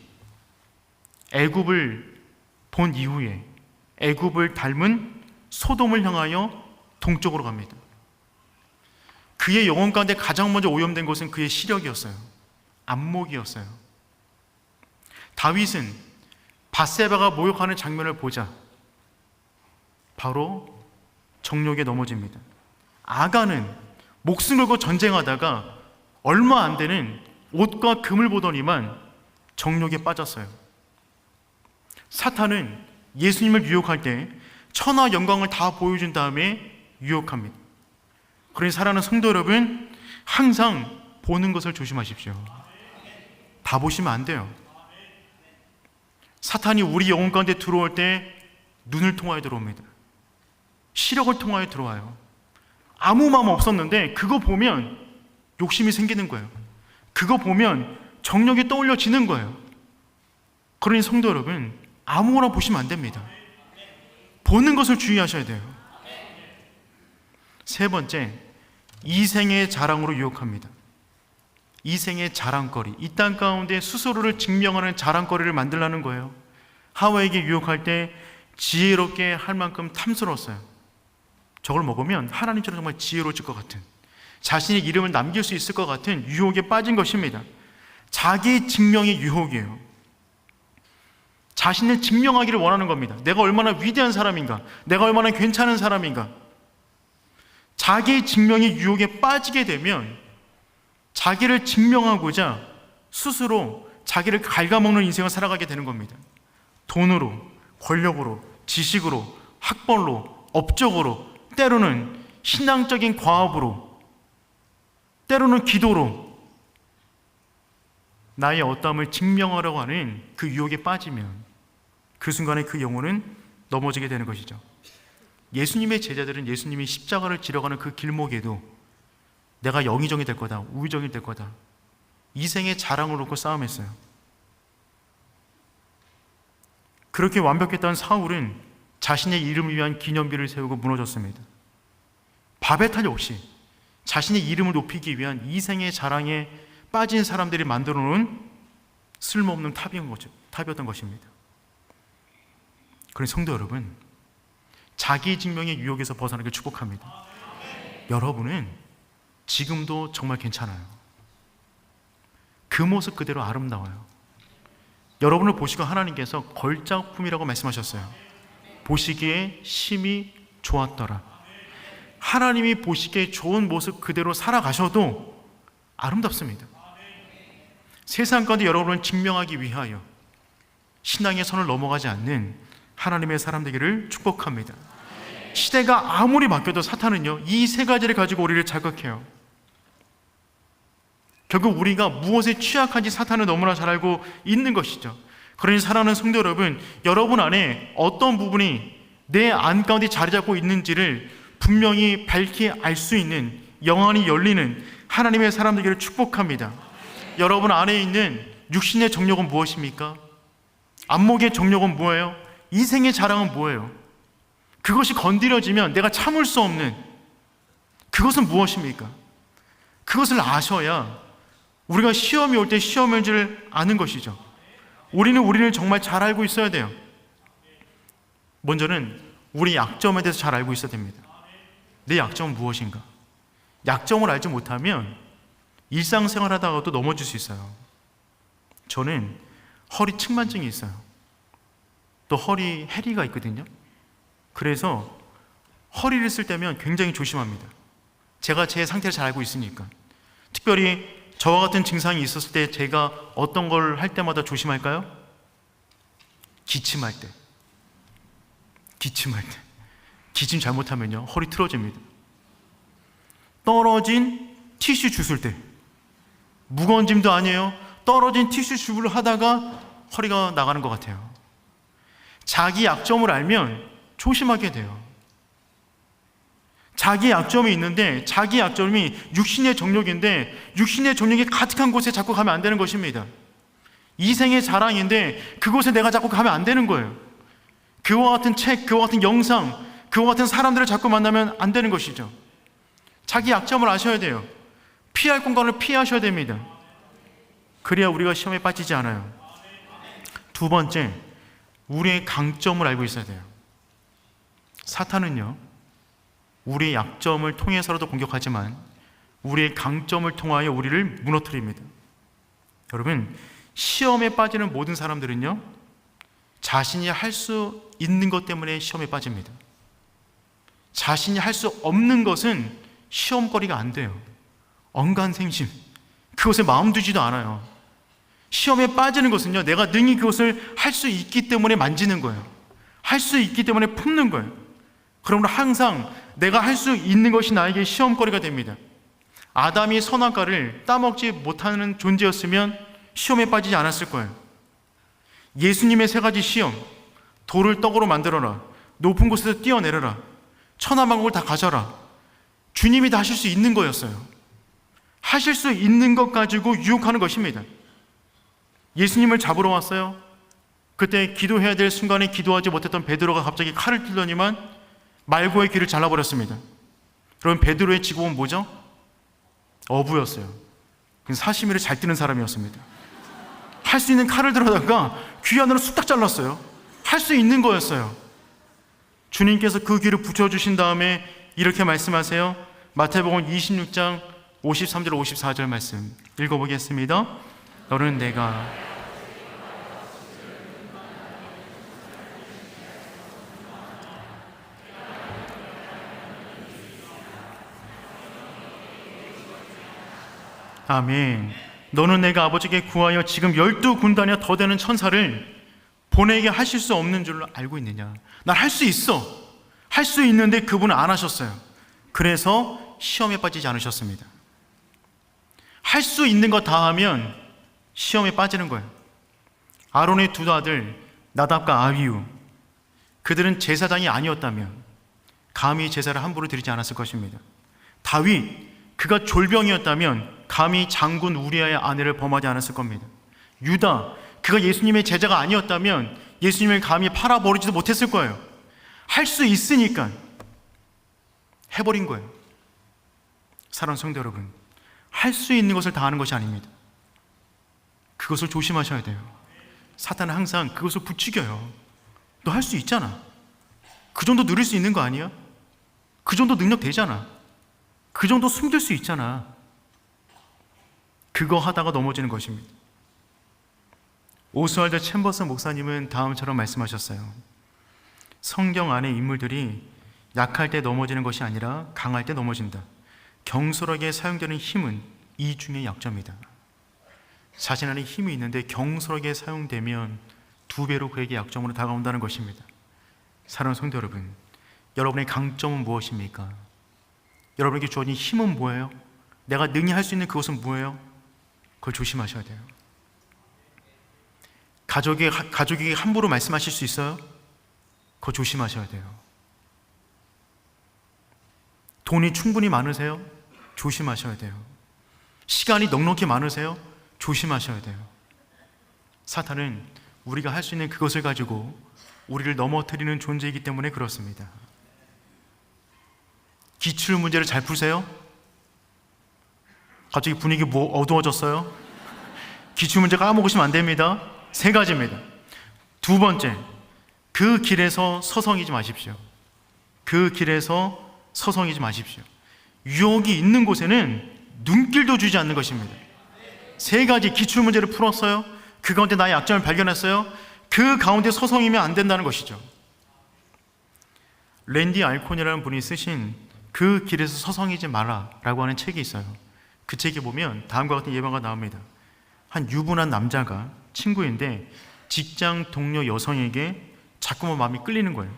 애굽을 본 이후에 애굽을 닮은 소돔을 향하여 동쪽으로 갑니다. 그의 영혼 가운데 가장 먼저 오염된 것은 그의 시력이었어요. 안목이었어요. 다윗은 밧세바가 모욕하는 장면을 보자 바로 정욕에 넘어집니다. 아간은 목숨 걸고 전쟁하다가 얼마 안 되는 옷과 금을 보더니만 정욕에 빠졌어요. 사탄은 예수님을 유혹할 때 천하 영광을 다 보여준 다음에 유혹합니다. 그러니 사랑하는 성도 여러분, 항상 보는 것을 조심하십시오. 다 보시면 안 돼요. 사탄이 우리 영혼 가운데 들어올 때 눈을 통하여 들어옵니다. 시력을 통하여 들어와요. 아무 마음 없었는데 그거 보면 욕심이 생기는 거예요. 그거 보면 정욕이 떠올려지는 거예요. 그러니 성도 여러분, 아무거나 보시면 안 됩니다. 보는 것을 주의하셔야 돼요. 세 번째, 이생의 자랑으로 유혹합니다. 이생의 자랑거리, 이 땅 가운데 스스로를 증명하는 자랑거리를 만들라는 거예요. 하와에게 유혹할 때 지혜롭게 할 만큼 탐스러웠어요. 저걸 먹으면 하나님처럼 정말 지혜로워질 것 같은, 자신의 이름을 남길 수 있을 것 같은 유혹에 빠진 것입니다. 자기 증명의 유혹이에요. 자신을 증명하기를 원하는 겁니다. 내가 얼마나 위대한 사람인가, 내가 얼마나 괜찮은 사람인가. 자기 증명의 유혹에 빠지게 되면 자기를 증명하고자 스스로 자기를 갉아먹는 인생을 살아가게 되는 겁니다. 돈으로, 권력으로, 지식으로, 학벌로, 업적으로, 때로는 신앙적인 과업으로, 때로는 기도로 나의 어떠함을 증명하려고 하는 그 유혹에 빠지면 그 순간에 그 영혼은 넘어지게 되는 것이죠. 예수님의 제자들은 예수님이 십자가를 지러가는 그 길목에도 내가 영의정이 될 거다, 우의정이 될 거다, 이생의 자랑을 놓고 싸움했어요. 그렇게 완벽했던 사울은 자신의 이름을 위한 기념비를 세우고 무너졌습니다. 바베탈 역시 자신의 이름을 높이기 위한 이생의 자랑에 빠진 사람들이 만들어 놓은 쓸모없는 탑이었던 것입니다. 그러니 성도 여러분, 자기 증명의 유혹에서 벗어나길 축복합니다. 여러분은 지금도 정말 괜찮아요. 그 모습 그대로 아름다워요. 여러분을 보시고 하나님께서 걸작품이라고 말씀하셨어요. 보시기에 심히 좋았더라. 하나님이 보시기에 좋은 모습 그대로 살아가셔도 아름답습니다. 세상 가운데 여러분을 증명하기 위하여 신앙의 선을 넘어가지 않는 하나님의 사람 되기를 축복합니다. 시대가 아무리 바뀌어도 사탄은요, 이 세 가지를 가지고 우리를 자극해요. 결국 우리가 무엇에 취약한지 사탄은 너무나 잘 알고 있는 것이죠. 그러니 사랑하는 성도 여러분, 여러분 안에 어떤 부분이 내 안 가운데 자리 잡고 있는지를 분명히 밝히 알 수 있는 영안이 열리는 하나님의 사람 되기를 축복합니다. 여러분 안에 있는 육신의 정욕은 무엇입니까? 안목의 정욕은 뭐예요? 이생의 자랑은 뭐예요? 그것이 건드려지면 내가 참을 수 없는 그것은 무엇입니까? 그것을 아셔야 우리가 시험이 올 때 시험을 줄 아는 것이죠. 우리를 정말 잘 알고 있어야 돼요. 먼저는 우리 약점에 대해서 잘 알고 있어야 됩니다. 내 약점은 무엇인가? 약점을 알지 못하면 일상생활 하다가도 넘어질 수 있어요. 저는 허리 측만증이 있어요. 또 허리 해리가 있거든요. 그래서 허리를 쓸 때면 굉장히 조심합니다. 제가 제 상태를 잘 알고 있으니까. 특별히 저와 같은 증상이 있었을 때 제가 어떤 걸 할 때마다 조심할까요? 기침할 때. 기침 잘못하면요, 허리 틀어집니다. 떨어진 티슈 주술 때. 무거운 짐도 아니에요. 떨어진 티슈 주술을 하다가 허리가 나가는 것 같아요. 자기 약점을 알면 조심하게 돼요. 자기 약점이 있는데 자기 약점이 육신의 정욕인데 육신의 정욕이 가득한 곳에 자꾸 가면 안 되는 것입니다. 이생의 자랑인데 그곳에 내가 자꾸 가면 안 되는 거예요. 그와 같은 책, 그와 같은 영상, 그와 같은 사람들을 자꾸 만나면 안 되는 것이죠. 자기 약점을 아셔야 돼요. 피할 공간을 피하셔야 됩니다. 그래야 우리가 시험에 빠지지 않아요. 두 번째, 우리의 강점을 알고 있어야 돼요. 사탄은요, 우리의 약점을 통해서라도 공격하지만 우리의 강점을 통하여 우리를 무너뜨립니다. 여러분, 시험에 빠지는 모든 사람들은요, 자신이 할 수 있는 것 때문에 시험에 빠집니다. 자신이 할 수 없는 것은 시험거리가 안 돼요. 언간생심, 그것에 마음 두지도 않아요. 시험에 빠지는 것은요, 내가 능히 그것을 할 수 있기 때문에 만지는 거예요. 할 수 있기 때문에 품는 거예요. 그러므로 항상 내가 할 수 있는 것이 나에게 시험거리가 됩니다. 아담이 선악과를 따먹지 못하는 존재였으면 시험에 빠지지 않았을 거예요. 예수님의 세 가지 시험, 돌을 떡으로 만들어라, 높은 곳에서 뛰어내려라, 천하만국을 다 가져라, 주님이 다 하실 수 있는 거였어요. 하실 수 있는 것 가지고 유혹하는 것입니다. 예수님을 잡으러 왔어요. 그때 기도해야 될 순간에 기도하지 못했던 베드로가 갑자기 칼을 들더니만 말고의 귀를 잘라버렸습니다. 그럼 베드로의 직업은 뭐죠? 어부였어요. 사시미를 잘 뜨는 사람이었습니다. 할 수 있는 칼을 들어다가 귀 안으로 쑥딱 잘랐어요. 할 수 있는 거였어요. 주님께서 그 귀를 붙여주신 다음에 이렇게 말씀하세요. 마태복음 26장 53절 54절 말씀 읽어보겠습니다. 너는 내가 아멘. 너는 내가 아버지께 구하여 지금 12군단이나 더 되는 천사를 보내게 하실 수 없는 줄로 알고 있느냐? 난 할 수 있어. 할 수 있는데 그분은 안 하셨어요. 그래서 시험에 빠지지 않으셨습니다. 할 수 있는 거 다 하면 시험에 빠지는 거예요. 아론의 두 아들 나답과 아비후, 그들은 제사장이 아니었다면 감히 제사를 함부로 드리지 않았을 것입니다. 다윗, 그가 졸병이었다면 감히 장군 우리아의 아내를 범하지 않았을 겁니다. 유다, 그가 예수님의 제자가 아니었다면 예수님을 감히 팔아버리지도 못했을 거예요. 할 수 있으니까 해버린 거예요. 사랑하는 성도 여러분, 할 수 있는 것을 다 하는 것이 아닙니다. 그것을 조심하셔야 돼요. 사탄은 항상 그것을 부추겨요. 너 할 수 있잖아. 그 정도 누릴 수 있는 거 아니야? 그 정도 능력 되잖아. 그 정도 숨길 수 있잖아. 그거 하다가 넘어지는 것입니다. 오스왈드 챔버스 목사님은 다음처럼 말씀하셨어요. 성경 안의 인물들이 약할 때 넘어지는 것이 아니라 강할 때 넘어진다. 경솔하게 사용되는 힘은 이 중의 약점이다. 자신 안에 힘이 있는데 경솔하게 사용되면 2배로 그에게 약점으로 다가온다는 것입니다. 사랑하는 성도 여러분, 여러분의 강점은 무엇입니까? 여러분에게 주어진 힘은 뭐예요? 내가 능히 할 수 있는 그것은 뭐예요? 그걸 조심하셔야 돼요. 가족에게 함부로 말씀하실 수 있어요? 그거 조심하셔야 돼요. 돈이 충분히 많으세요? 조심하셔야 돼요. 시간이 넉넉히 많으세요? 조심하셔야 돼요. 사탄은 우리가 할 수 있는 그것을 가지고 우리를 넘어뜨리는 존재이기 때문에 그렇습니다. 기출 문제를 잘 푸세요? 갑자기 분위기 어두워졌어요? 기출 문제 까먹으시면 안 됩니다. 3가지입니다. 2번째, 그 길에서 서성이지 마십시오. 그 길에서 서성이지 마십시오. 유혹이 있는 곳에는 눈길도 주지 않는 것입니다. 3가지 기출 문제를 풀었어요. 그 가운데 나의 약점을 발견했어요. 그 가운데 서성이면 안 된다는 것이죠. 랜디 알콘이라는 분이 쓰신 그 길에서 서성이지 마라 라고 하는 책이 있어요. 그 책에 보면 다음과 같은 예방가 나옵니다. 한 유부남 남자가 친구인데 직장 동료 여성에게 자꾸만 마음이 끌리는 거예요.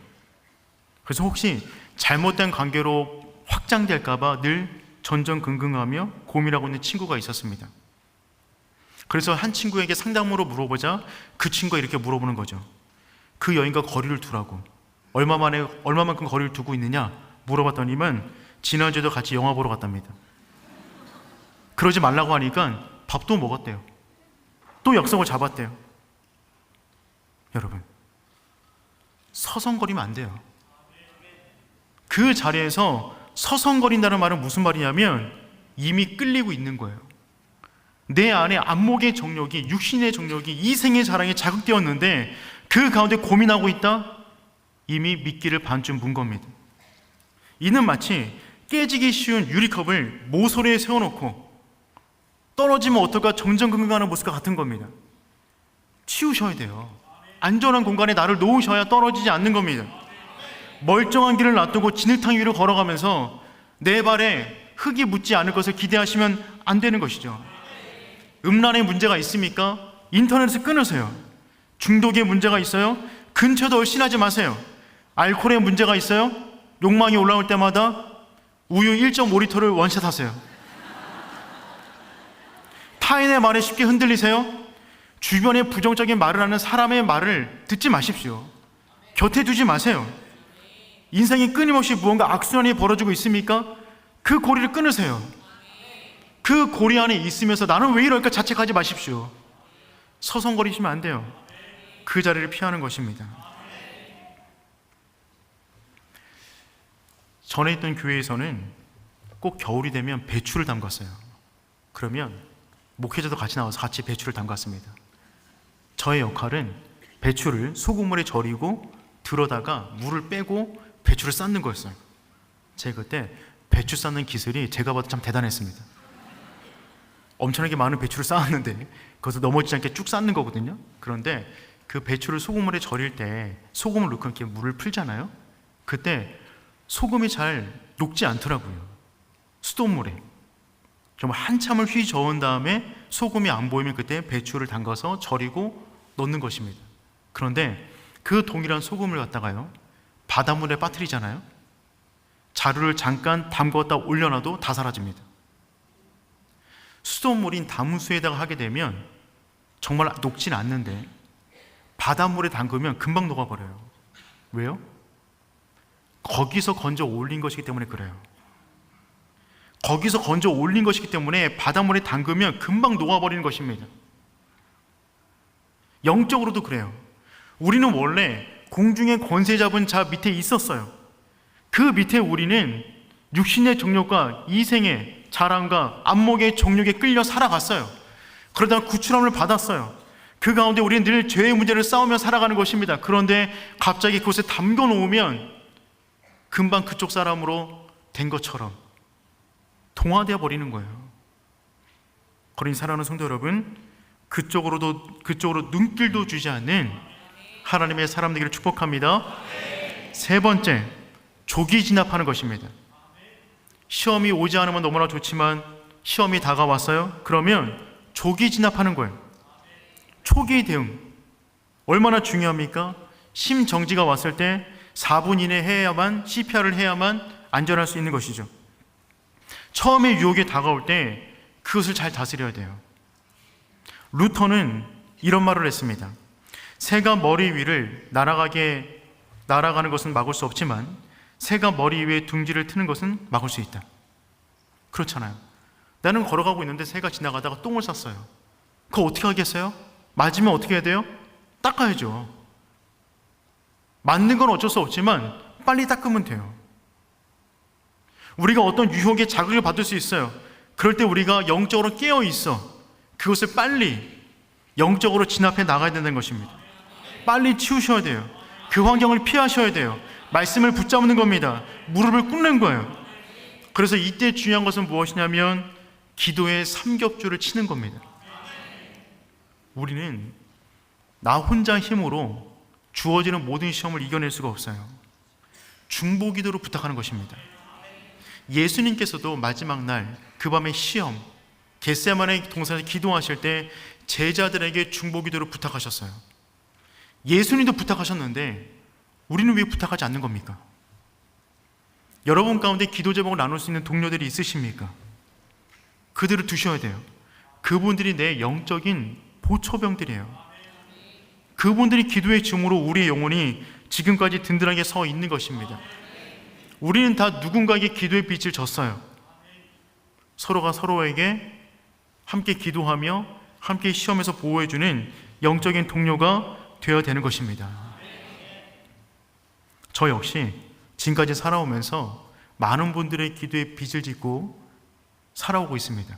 그래서 혹시 잘못된 관계로 확장될까봐 늘 전전긍긍하며 고민하고 있는 친구가 있었습니다. 그래서 한 친구에게 상담으로 물어보자 그 친구가 이렇게 물어보는 거죠. 그 여인과 거리를 두라고. 얼마만큼 거리를 두고 있느냐 물어봤더니만 지난주에도 같이 영화 보러 갔답니다. 그러지 말라고 하니까 밥도 먹었대요. 또 약속을 잡았대요. 여러분, 서성거리면 안 돼요. 그 자리에서 서성거린다는 말은 무슨 말이냐면 이미 끌리고 있는 거예요. 내 안에 안목의 정욕이, 육신의 정욕이, 이생의 자랑에 자극되었는데 그 가운데 고민하고 있다? 이미 미끼를 반쯤 문 겁니다. 이는 마치 깨지기 쉬운 유리컵을 모서리에 세워놓고 떨어지면 어떨까 정전긍긍하는 모습과 같은 겁니다. 치우셔야 돼요. 안전한 공간에 나를 놓으셔야 떨어지지 않는 겁니다. 멀쩡한 길을 놔두고 진흙탕 위로 걸어가면서 내 발에 흙이 묻지 않을 것을 기대하시면 안 되는 것이죠. 음란에 문제가 있습니까? 인터넷에서 끊으세요. 중독에 문제가 있어요? 근처도 얼씬하지 마세요. 알코올에 문제가 있어요? 욕망이 올라올 때마다 우유 1.5리터를 원샷 하세요. 타인의 말에 쉽게 흔들리세요? 주변에 부정적인 말을 하는 사람의 말을 듣지 마십시오. 곁에 두지 마세요. 인생이 끊임없이 무언가 악순환이 벌어지고 있습니까? 그 고리를 끊으세요. 그 고리 안에 있으면서 나는 왜 이럴까 자책하지 마십시오. 서성거리시면 안 돼요. 그 자리를 피하는 것입니다. 전에 있던 교회에서는 꼭 겨울이 되면 배추를 담갔어요. 그러면 목회자도 같이 나와서 같이 배추를 담갔습니다. 저의 역할은 배추를 소금물에 절이고 들어다가 물을 빼고 배추를 쌓는 거였어요. 제가 그때 배추 쌓는 기술이 제가 봐도 참 대단했습니다. 엄청나게 많은 배추를 쌓았는데 거기서 넘어지지 않게 쭉 쌓는 거거든요. 그런데 그 배추를 소금물에 절일 때 소금을 넣고 이렇게 물을 풀잖아요. 그때 소금이 잘 녹지 않더라고요. 수돗물에 정말 한참을 휘 저은 다음에 소금이 안 보이면 그때 배추를 담가서 절이고 넣는 것입니다. 그런데 그 동일한 소금을 갖다가요 바닷물에 빠뜨리잖아요. 자루를 잠깐 담궜다 올려놔도 다 사라집니다. 수돗물인 담수에다가 하게 되면 정말 녹진 않는데 바닷물에 담그면 금방 녹아버려요. 왜요? 거기서 건져 올린 것이기 때문에 그래요. 거기서 건져 올린 것이기 때문에 바닷물에 담그면 금방 녹아버리는 것입니다. 영적으로도 그래요. 우리는 원래 공중에 권세 잡은 자 밑에 있었어요. 그 밑에 우리는 육신의 정욕과 이생의 자랑과 안목의 정욕에 끌려 살아갔어요. 그러다가 구출함을 받았어요. 그 가운데 우리는 늘 죄의 문제를 싸우며 살아가는 것입니다. 그런데 갑자기 그곳에 담궈 놓으면 금방 그쪽 사람으로 된 것처럼 동화되어 버리는 거예요. 그러니 사랑하는 성도 여러분, 그쪽으로 눈길도 주지 않는 하나님의 사람 되기를 축복합니다. 세 번째, 조기 진압하는 것입니다. 시험이 오지 않으면 너무나 좋지만 시험이 다가왔어요? 그러면 조기 진압하는 거예요. 초기 대응. 얼마나 중요합니까? 심정지가 왔을 때 4분 이내 해야만, CPR을 해야만 안전할 수 있는 것이죠. 처음에 유혹이 다가올 때 그것을 잘 다스려야 돼요. 루터는 이런 말을 했습니다. 새가 머리 위를 날아가는 것은 막을 수 없지만 새가 머리 위에 둥지를 트는 것은 막을 수 있다. 그렇잖아요. 나는 걸어가고 있는데 새가 지나가다가 똥을 쌌어요. 그거 어떻게 하겠어요? 맞으면 어떻게 해야 돼요? 닦아야죠. 맞는 건 어쩔 수 없지만 빨리 닦으면 돼요. 우리가 어떤 유혹에 자극을 받을 수 있어요. 그럴 때 우리가 영적으로 깨어 있어 그것을 빨리 영적으로 진압해 나가야 되는 것입니다. 빨리 치우셔야 돼요. 그 환경을 피하셔야 돼요. 말씀을 붙잡는 겁니다. 무릎을 꿇는 거예요. 그래서 이때 중요한 것은 무엇이냐면 기도의 삼겹줄을 치는 겁니다. 우리는 나 혼자 힘으로 주어지는 모든 시험을 이겨낼 수가 없어요. 중보기도로 부탁하는 것입니다. 예수님께서도 마지막 날 그 밤의 시험 겟세마네 동산에서 기도하실 때 제자들에게 중보기도를 부탁하셨어요. 예수님도 부탁하셨는데 우리는 왜 부탁하지 않는 겁니까? 여러분 가운데 기도 제목을 나눌 수 있는 동료들이 있으십니까? 그들을 두셔야 돼요. 그분들이 내 영적인 보초병들이에요. 그분들이 기도의 증오로 우리의 영혼이 지금까지 든든하게 서 있는 것입니다. 우리는 다 누군가에게 기도의 빛을 줬어요. 서로가 서로에게 함께 기도하며 함께 시험에서 보호해주는 영적인 동료가 되어야 되는 것입니다. 저 역시 지금까지 살아오면서 많은 분들의 기도에 빚을 짓고 살아오고 있습니다.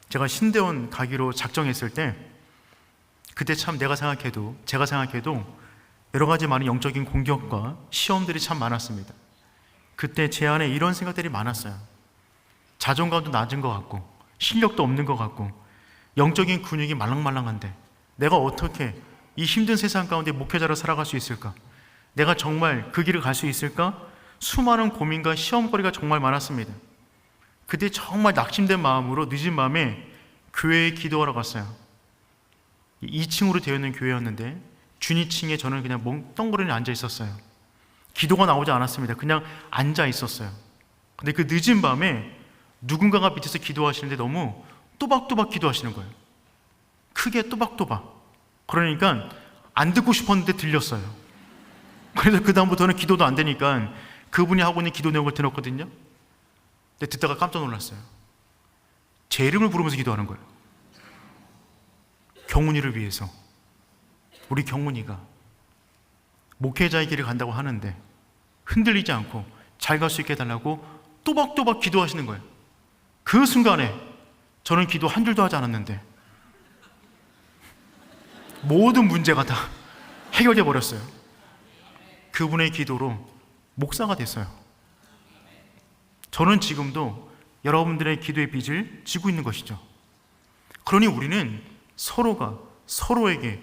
제가 신대원 가기로 작정했을 때 그때 참 제가 생각해도 여러 가지 많은 영적인 공격과 시험들이 참 많았습니다. 그때 제 안에 이런 생각들이 많았어요. 자존감도 낮은 것 같고 실력도 없는 것 같고 영적인 근육이 말랑말랑한데 내가 어떻게 이 힘든 세상 가운데 목회자로 살아갈 수 있을까? 내가 정말 그 길을 갈 수 있을까? 수많은 고민과 시험거리가 정말 많았습니다. 그때 정말 낙심된 마음으로 늦은 밤에 교회에 기도하러 갔어요. 2층으로 되어 있는 교회였는데 준2층에 저는 그냥 멍덩그러니 앉아 있었어요. 기도가 나오지 않았습니다. 그냥 앉아 있었어요. 근데 그 늦은 밤에 누군가가 밑에서 기도하시는데 너무 또박또박 기도하시는 거예요. 크게 또박또박. 그러니까 안 듣고 싶었는데 들렸어요. 그래서 그 다음부터는 기도도 안 되니까 그분이 하고 있는 기도 내용을 들었거든요. 근데 듣다가 깜짝 놀랐어요. 제 이름을 부르면서 기도하는 거예요. 경훈이를 위해서. 우리 경훈이가 목회자의 길을 간다고 하는데 흔들리지 않고 잘 갈 수 있게 해달라고 또박또박 기도하시는 거예요. 그 순간에 저는 기도 한 줄도 하지 않았는데 모든 문제가 다 해결돼 버렸어요. 그분의 기도로 목사가 됐어요. 저는 지금도 여러분들의 기도의 빚을 지고 있는 것이죠. 그러니 우리는 서로가 서로에게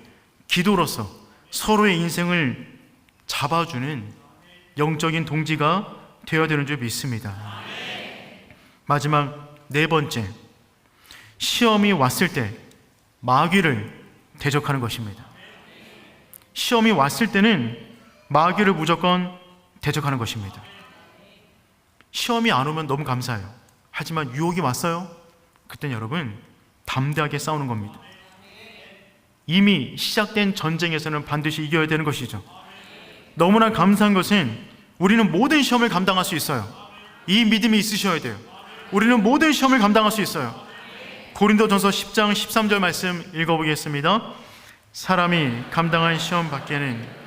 기도로서 서로의 인생을 잡아주는 영적인 동지가 되어야 되는 줄 믿습니다. 마지막 네 번째, 시험이 왔을 때 마귀를 대적하는 것입니다. 시험이 왔을 때는 마귀를 무조건 대적하는 것입니다. 시험이 안 오면 너무 감사해요. 하지만 유혹이 왔어요? 그땐 여러분 담대하게 싸우는 겁니다. 이미 시작된 전쟁에서는 반드시 이겨야 되는 것이죠. 너무나 감사한 것은 우리는 모든 시험을 감당할 수 있어요. 이 믿음이 있으셔야 돼요. 우리는 모든 시험을 감당할 수 있어요. 고린도전서 10장 13절 말씀 읽어보겠습니다. 사람이 감당한 시험 밖에는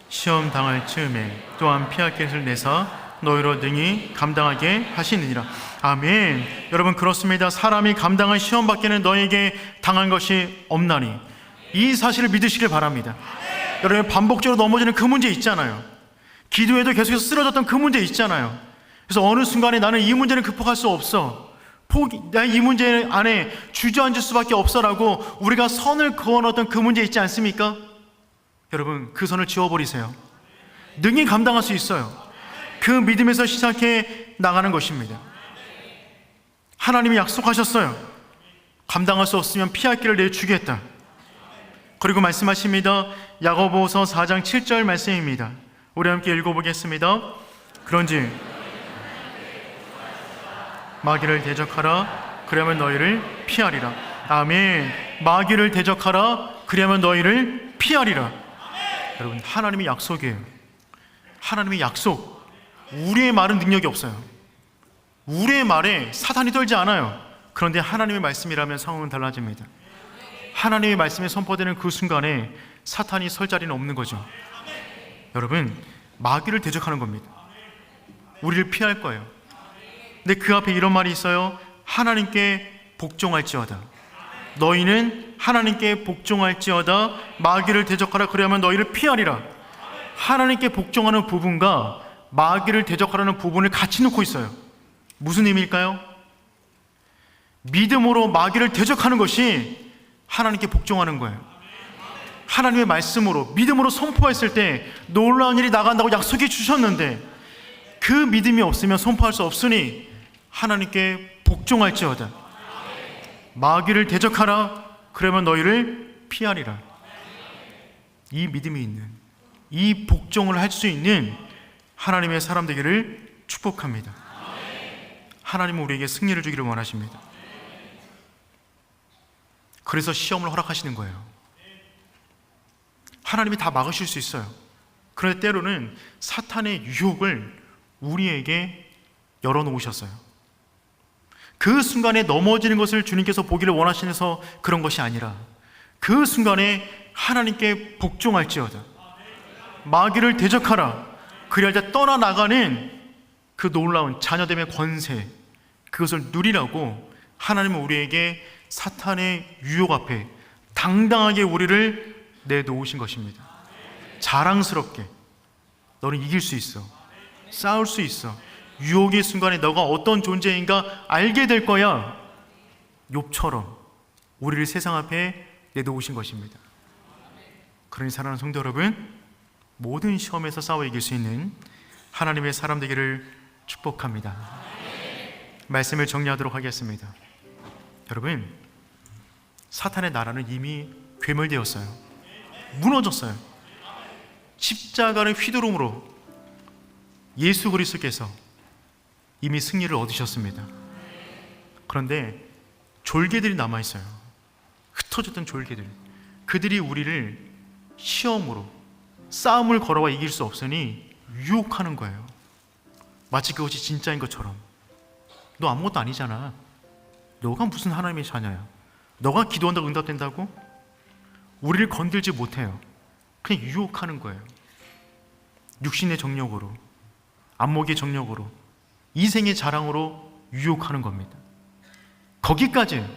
시험 당할 즈음에 또한 피할 길을 내사 너희로 능히 감당하게 하시느니라. 아멘. 여러분 그렇습니다. 사람이 감당한 시험 밖에는 너에게 당한 것이 없나니 이 사실을 믿으시길 바랍니다. 여러분, 반복적으로 넘어지는 그 문제 있잖아요. 기도에도 계속해서 쓰러졌던 그 문제 있잖아요. 그래서 어느 순간에 나는 이 문제는 극복할 수 없어, 나 이 문제 안에 주저앉을 수밖에 없어라고 우리가 선을 그어놓았던 그 문제 있지 않습니까? 여러분, 그 선을 지워버리세요. 능히 감당할 수 있어요. 그 믿음에서 시작해 나가는 것입니다. 하나님이 약속하셨어요. 감당할 수 없으면 피할 길을 내주겠다. 그리고 말씀하십니다. 야고보서 4장 7절 말씀입니다. 우리 함께 읽어보겠습니다. 그런지 마귀를 대적하라, 그러면 너희를 피하리라. 아멘. 마귀를 대적하라, 그러면 너희를 피하리라. 여러분, 하나님의 약속이에요. 하나님의 약속. 우리의 말은 능력이 없어요. 우리의 말에 사탄이 떨지 않아요. 그런데 하나님의 말씀이라면 상황은 달라집니다. 하나님의 말씀이 선포되는 그 순간에 사탄이 설 자리는 없는 거죠. 여러분, 마귀를 대적하는 겁니다. 우리를 피할 거예요. 근데 그 앞에 이런 말이 있어요. 하나님께 복종할지어다. 너희는 하나님께 복종할지어다. 마귀를 대적하라, 그래야만 너희를 피하리라. 하나님께 복종하는 부분과 마귀를 대적하라는 부분을 같이 놓고 있어요. 무슨 의미일까요? 믿음으로 마귀를 대적하는 것이 하나님께 복종하는 거예요. 하나님의 말씀으로, 믿음으로 선포했을 때 놀라운 일이 나간다고 약속해 주셨는데 그 믿음이 없으면 선포할 수 없으니 하나님께 복종할지어다. 마귀를 대적하라, 그러면 너희를 피하리라. 이 믿음이 있는, 이 복종을 할 수 있는 하나님의 사람 되기를 축복합니다. 하나님은 우리에게 승리를 주기를 원하십니다. 그래서 시험을 허락하시는 거예요. 하나님이 다 막으실 수 있어요. 그런데 때로는 사탄의 유혹을 우리에게 열어놓으셨어요. 그 순간에 넘어지는 것을 주님께서 보기를 원하시면서 그런 것이 아니라 그 순간에 하나님께 복종할지어다. 마귀를 대적하라. 그리할 때 떠나나가는 그 놀라운 자녀됨의 권세, 그것을 누리라고 하나님은 우리에게 사탄의 유혹 앞에 당당하게 우리를 내놓으신 것입니다. 자랑스럽게 너는 이길 수 있어, 싸울 수 있어, 유혹의 순간에 너가 어떤 존재인가 알게 될 거야. 욥처럼 우리를 세상 앞에 내놓으신 것입니다. 그러니 사랑하는 성도 여러분, 모든 시험에서 싸워 이길 수 있는 하나님의 사람 되기를 축복합니다. 말씀을 정리하도록 하겠습니다. 여러분, 사탄의 나라는 이미 괴멸되었어요. 무너졌어요. 십자가를 휘두름으로 예수 그리스도께서 이미 승리를 얻으셨습니다. 그런데 졸개들이 남아있어요. 흩어졌던 졸개들, 그들이 우리를 시험으로 싸움을 걸어와 이길 수 없으니 유혹하는 거예요. 마치 그것이 진짜인 것처럼. 너 아무것도 아니잖아. 너가 무슨 하나님의 자녀야. 너가 기도한다고 응답된다고? 우리를 건들지 못해요. 그냥 유혹하는 거예요. 육신의 정력으로, 안목의 정력으로, 이생의 자랑으로 유혹하는 겁니다. 거기까지예요.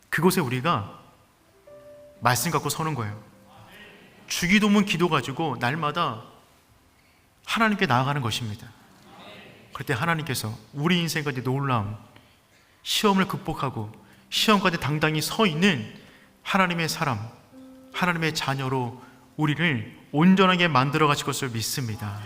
그곳에 우리가 말씀 갖고 서는 거예요. 주기도문 기도 가지고 날마다 하나님께 나아가는 것입니다. 그럴 때 하나님께서 우리 인생 가운데 놀라운 시험을 극복하고 시험까지 당당히 서 있는 하나님의 사람, 하나님의 자녀로 우리를 온전하게 만들어 가실 것을 믿습니다.